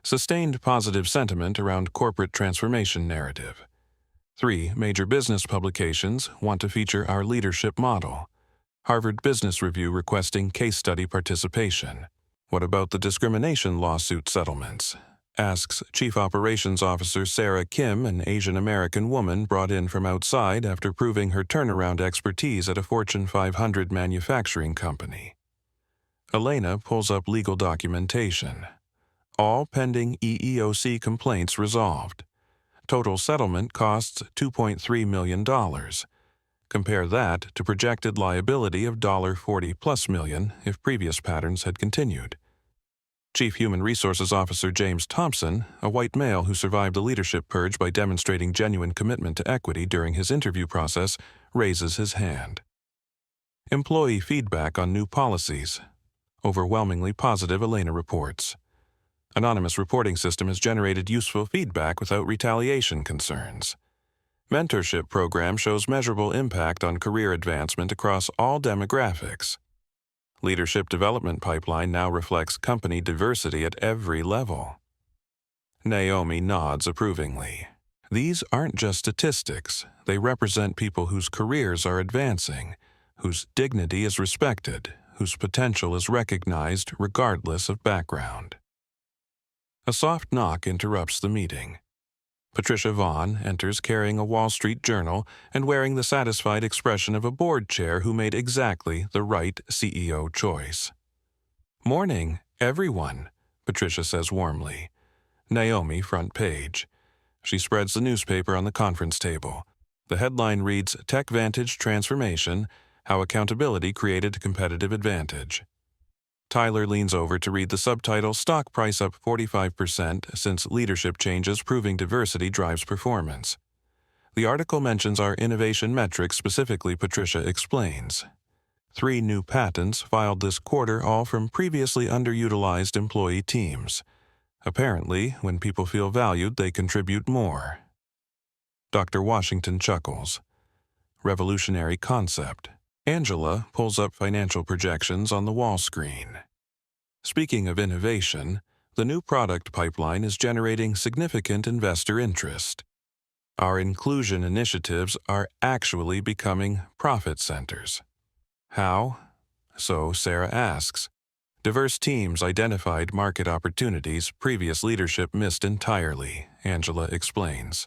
B: Sustained positive sentiment around corporate transformation narrative. 3 major business publications want to feature our leadership model. Harvard Business Review requesting case study participation. What about the discrimination lawsuit settlements? Asks Chief Operations Officer Sarah Kim, an Asian American woman brought in from outside after proving her turnaround expertise at a Fortune 500 manufacturing company. Elena pulls up legal documentation. All pending EEOC complaints resolved. Total settlement costs $2.3 million. Compare that to projected liability of $40+ million if previous patterns had continued. Chief Human Resources Officer James Thompson, a white male who survived the leadership purge by demonstrating genuine commitment to equity during his interview process, raises his hand. Employee feedback on new policies. Overwhelmingly positive, Elena reports. Anonymous reporting system has generated useful feedback without retaliation concerns. Mentorship program shows measurable impact on career advancement across all demographics. Leadership development pipeline now reflects company diversity at every level. Naomi nods approvingly. These aren't just statistics. They represent people whose careers are advancing, whose dignity is respected, whose potential is recognized regardless of background. A soft knock interrupts the meeting. Patricia Vaughn enters carrying a Wall Street Journal and wearing the satisfied expression of a board chair who made exactly the right CEO choice. "Morning, everyone," Patricia says warmly. Naomi front page. She spreads the newspaper on the conference table. The headline reads, "TechVantage Transformation, How Accountability Created Competitive Advantage." Tyler leans over to read the subtitle, "Stock Price Up 45% Since Leadership Changes Proving Diversity Drives Performance." The article mentions our innovation metrics, specifically Patricia explains. 3 new patents filed this quarter, all from previously underutilized employee teams. Apparently, when people feel valued, they contribute more. Dr. Washington chuckles. Revolutionary concept. Angela pulls up financial projections on the wall screen. Speaking of innovation, the new product pipeline is generating significant investor interest. Our inclusion initiatives are actually becoming profit centers. How? So Sarah asks. Diverse teams identified market opportunities previous leadership missed entirely, Angela explains.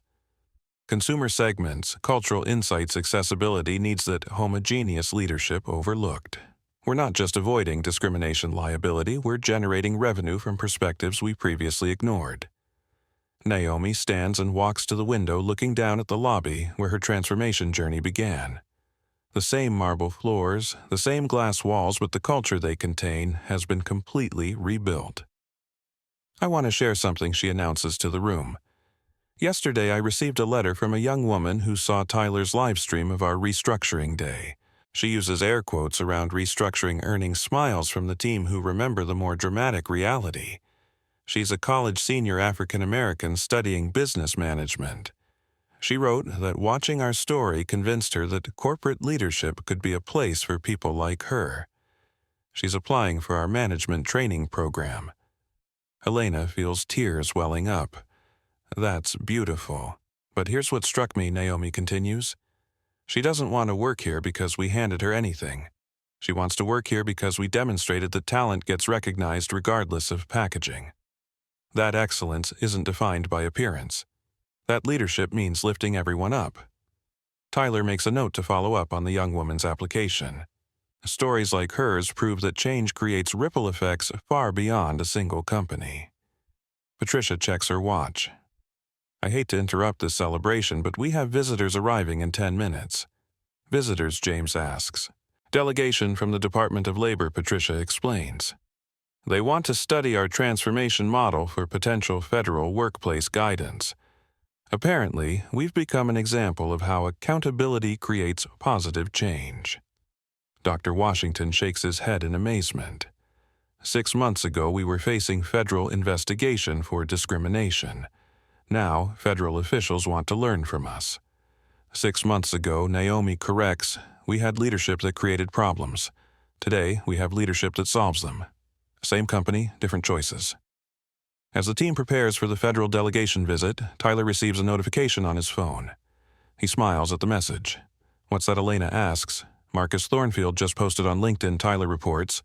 B: Consumer segments, cultural insights, accessibility needs that homogeneous leadership overlooked. We're not just avoiding discrimination liability, we're generating revenue from perspectives we previously ignored. Naomi stands and walks to the window, looking down at the lobby where her transformation journey began. The same marble floors, the same glass walls, but the culture they contain has been completely rebuilt. "I want to share something," she announces to the room. "Yesterday I received a letter from a young woman who saw Tyler's live stream of our restructuring day. She uses air quotes around restructuring, earning smiles from the team who remember the more dramatic reality. She's a college senior African American studying business management. She wrote that watching our story convinced her that corporate leadership could be a place for people like her. She's applying for our management training program." Helena feels tears welling up. "That's beautiful. But here's what struck me," Naomi continues. "She doesn't want to work here because we handed her anything. She wants to work here because we demonstrated that talent gets recognized regardless of packaging. That excellence isn't defined by appearance. That leadership means lifting everyone up." Tyler makes a note to follow up on the young woman's application. Stories like hers prove that change creates ripple effects far beyond a single company. Patricia checks her watch. "I hate to interrupt this celebration, but we have visitors arriving in 10 minutes. "Visitors?" James asks. "Delegation from the Department of Labor," Patricia explains. "They want to study our transformation model for potential federal workplace guidance. Apparently, we've become an example of how accountability creates positive change." Dr. Washington shakes his head in amazement. 6 months ago, we were facing federal investigation for discrimination. Now, federal officials want to learn from us. 6 months ago, Naomi corrects, we had leadership that created problems. Today, we have leadership that solves them. Same company, different choices. As the team prepares for the federal delegation visit, Tyler receives a notification on his phone. He smiles at the message. "What's that?" Elena asks. "Marcus Thornfield just posted on LinkedIn," Tyler reports.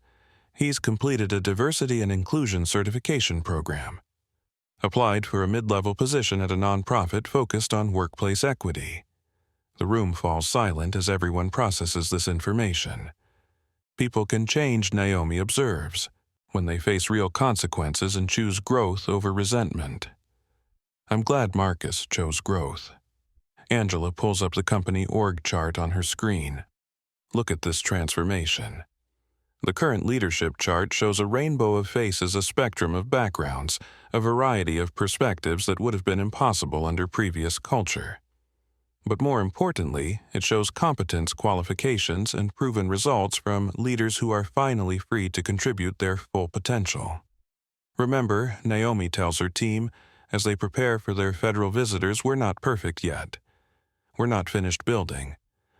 B: "He's completed a diversity and inclusion certification program. Applied for a mid-level position at a nonprofit focused on workplace equity." The room falls silent as everyone processes this information. People can change, Naomi observes, when they face real consequences and choose growth over resentment. "I'm glad Marcus chose growth." Angela pulls up the company org chart on her screen. "Look at this transformation." The current leadership chart shows a rainbow of faces, a spectrum of backgrounds, a variety of perspectives that would have been impossible under previous culture. But more importantly, it shows competence, qualifications, and proven results from leaders who are finally free to contribute their full potential. Remember, Naomi tells her team, as they prepare for their federal visitors, we're not perfect yet. We're not finished building,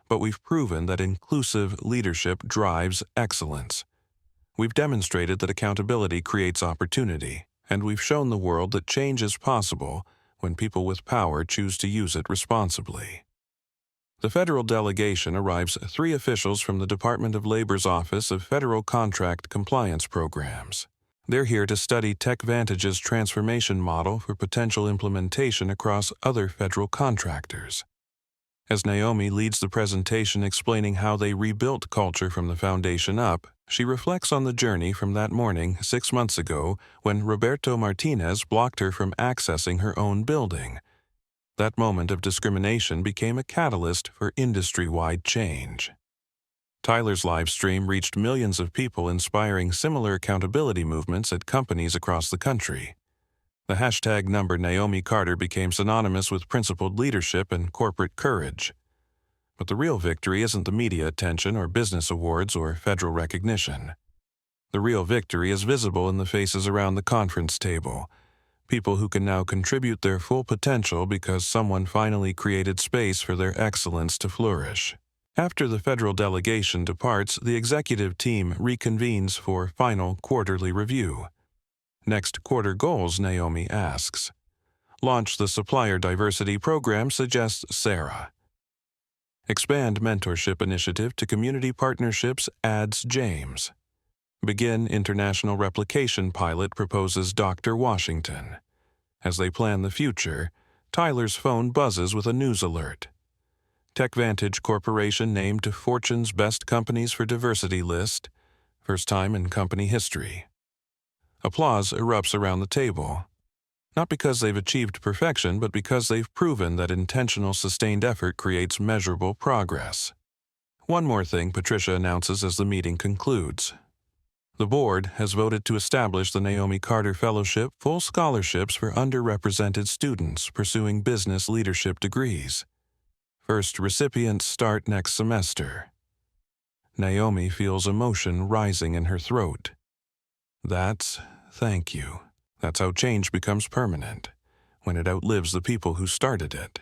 B: but we've proven that inclusive leadership drives excellence. We've demonstrated that accountability creates opportunity, and we've shown the world that change is possible when people with power choose to use it responsibly. The federal delegation arrives 3 officials from the Department of Labor's Office of Federal Contract Compliance Programs. They're here to study TechVantage's transformation model for potential implementation across other federal contractors. As Naomi leads the presentation explaining how they rebuilt culture from the foundation up, she reflects on the journey from that morning 6 months ago when Roberto Martinez blocked her from accessing her own building. That moment of discrimination became a catalyst for industry-wide change. Tyler's live stream reached millions of people, inspiring similar accountability movements at companies across the country. The hashtag number Naomi Carter became synonymous with principled leadership and corporate courage. But the real victory isn't the media attention or business awards or federal recognition. The real victory is visible in the faces around the conference table, people who can now contribute their full potential because someone finally created space for their excellence to flourish. After the federal delegation departs, the executive team reconvenes for final quarterly review. Next quarter goals, Naomi asks. Launch the supplier diversity program, suggests Sarah. Expand mentorship initiative to community partnerships, adds James. Begin international replication pilot, proposes Dr. Washington. As they plan the future, Tyler's phone buzzes with a news alert. TechVantage Corporation named to Fortune's Best Companies for Diversity list, first time in company history. Applause erupts around the table, not because they've achieved perfection, but because they've proven that intentional, sustained effort creates measurable progress. One more thing Patricia announces as the meeting concludes. The board has voted to establish the Naomi Carter Fellowship, full scholarships for underrepresented students pursuing business leadership degrees. First recipients start next semester. Naomi feels emotion rising in her throat. That's thank you. That's how change becomes permanent, when it outlives the people who started it.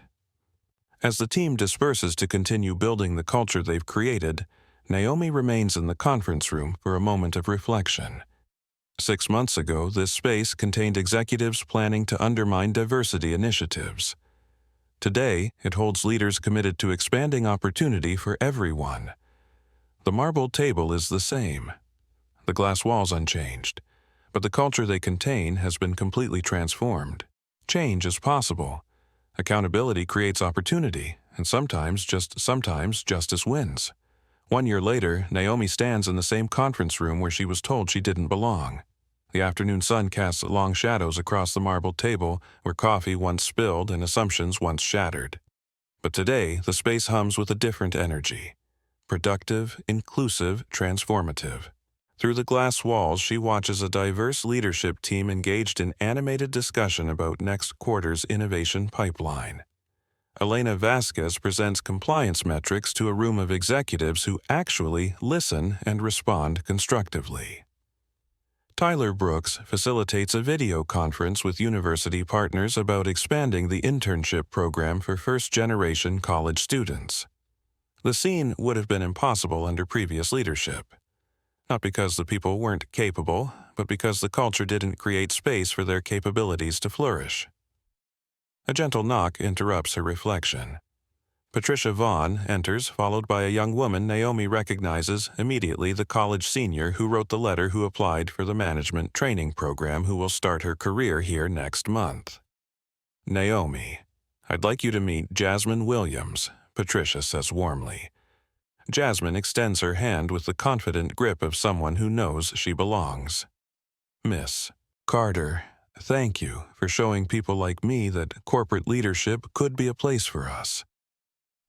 B: As the team disperses to continue building the culture they've created, Naomi remains in the conference room for a moment of reflection. 6 months ago, this space contained executives planning to undermine diversity initiatives. Today, it holds leaders committed to expanding opportunity for everyone. The marble table is the same. The glass walls unchanged, but the culture they contain has been completely transformed. Change is possible. Accountability creates opportunity, and sometimes justice wins. 1 year later, Naomi stands in the same conference room where she was told she didn't belong. The afternoon sun casts long shadows across the marble table where coffee once spilled and assumptions once shattered. But today, the space hums with a different energy. Productive, inclusive, transformative. Through the glass walls, she watches a diverse leadership team engaged in animated discussion about next quarter's innovation pipeline. Elena Vasquez presents compliance metrics to a room of executives who actually listen and respond constructively. Tyler Brooks facilitates a video conference with university partners about expanding the internship program for first-generation college students. The scene would have been impossible under previous leadership. Not because the people weren't capable, but because the culture didn't create space for their capabilities to flourish. A gentle knock interrupts her reflection. Patricia Vaughn enters, followed by a young woman Naomi recognizes immediately, the college senior who wrote the letter who applied for the management training program who will start her career here next month. Naomi, I'd like you to meet Jasmine Williams, Patricia says warmly. Jasmine extends her hand with the confident grip of someone who knows she belongs. Miss Carter, thank you for showing people like me that corporate leadership could be a place for us.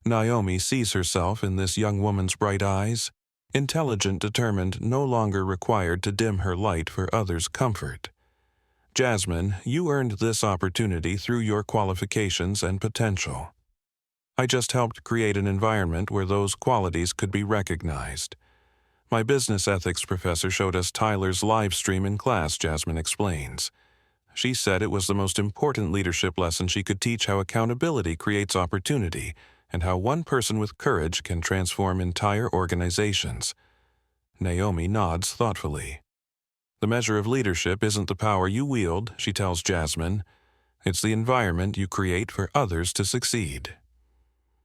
B: Naomi sees herself in this young woman's bright eyes, intelligent, determined, no longer required to dim her light for others' comfort. Jasmine, you earned this opportunity through your qualifications and potential. I just helped create an environment where those qualities could be recognized. My business ethics professor showed us Tyler's live stream in class, Jasmine explains. She said it was the most important leadership lesson she could teach, how accountability creates opportunity and how one person with courage can transform entire organizations. Naomi nods thoughtfully. The measure of leadership isn't the power you wield, she tells Jasmine. It's the environment you create for others to succeed.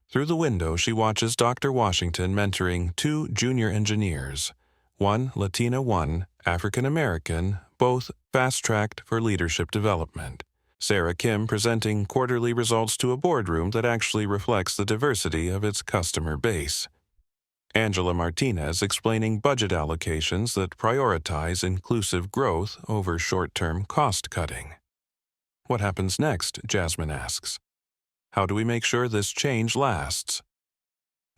B: Through the window, she watches Dr. Washington mentoring 2 junior engineers, one Latina, one African American, both fast-tracked for leadership development. Sarah Kim presenting quarterly results to a boardroom that actually reflects the diversity of its customer base. Angela Martinez explaining budget allocations that prioritize inclusive growth over short-term cost-cutting. What happens next? Jasmine asks. How do we make sure this change lasts?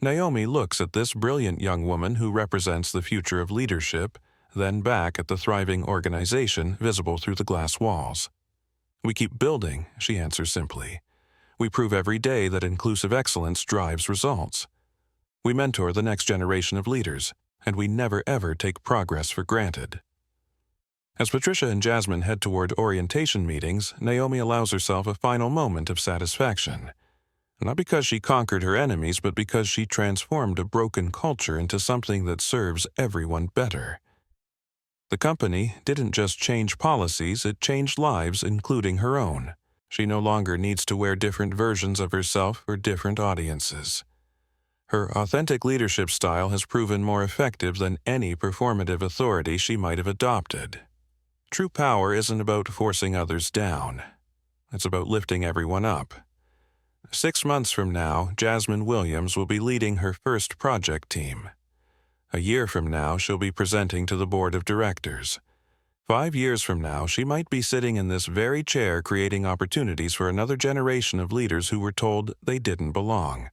B: Naomi looks at this brilliant young woman who represents the future of leadership, then back at the thriving organization visible through the glass walls. We keep building, she answers simply. We prove every day that inclusive excellence drives results. We mentor the next generation of leaders, and we never ever take progress for granted. As Patricia and Jasmine head toward orientation meetings, Naomi allows herself a final moment of satisfaction. Not because she conquered her enemies, but because she transformed a broken culture into something that serves everyone better. The company didn't just change policies, it changed lives, including her own. She no longer needs to wear different versions of herself for different audiences. Her authentic leadership style has proven more effective than any performative authority she might have adopted. True power isn't about forcing others down. It's about lifting everyone up. 6 months from now, Jasmine Williams will be leading her first project team. A year from now, she'll be presenting to the board of directors. 5 years from now, she might be sitting in this very chair creating opportunities for another generation of leaders who were told they didn't belong.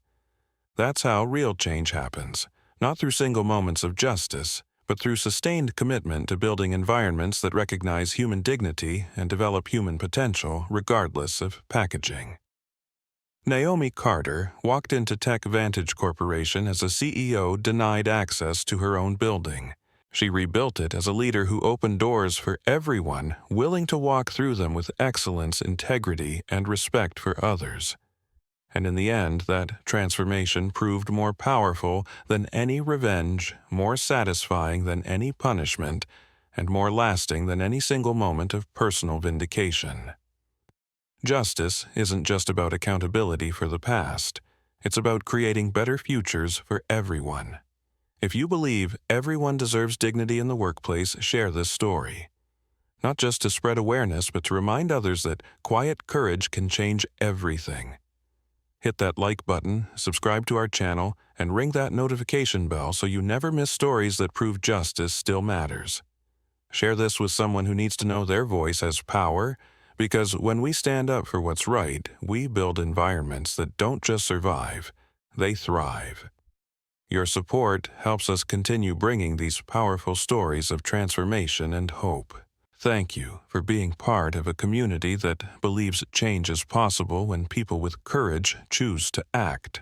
B: That's how real change happens, not through single moments of justice, but through sustained commitment to building environments that recognize human dignity and develop human potential regardless of packaging. Naomi Carter walked into TechVantage Corporation as a CEO denied access to her own building. She rebuilt it as a leader who opened doors for everyone, willing to walk through them with excellence, integrity, and respect for others. And in the end, that transformation proved more powerful than any revenge, more satisfying than any punishment, and more lasting than any single moment of personal vindication. Justice isn't just about accountability for the past. It's about creating better futures for everyone. If you believe everyone deserves dignity in the workplace, share this story. Not just to spread awareness, but to remind others that quiet courage can change everything. Hit that like button, subscribe to our channel, and ring that notification bell so you never miss stories that prove justice still matters. Share this with someone who needs to know their voice has power, because when we stand up for what's right, we build environments that don't just survive, they thrive. Your support helps us continue bringing these powerful stories of transformation and hope. Thank you for being part of a community that believes change is possible when people with courage choose to act.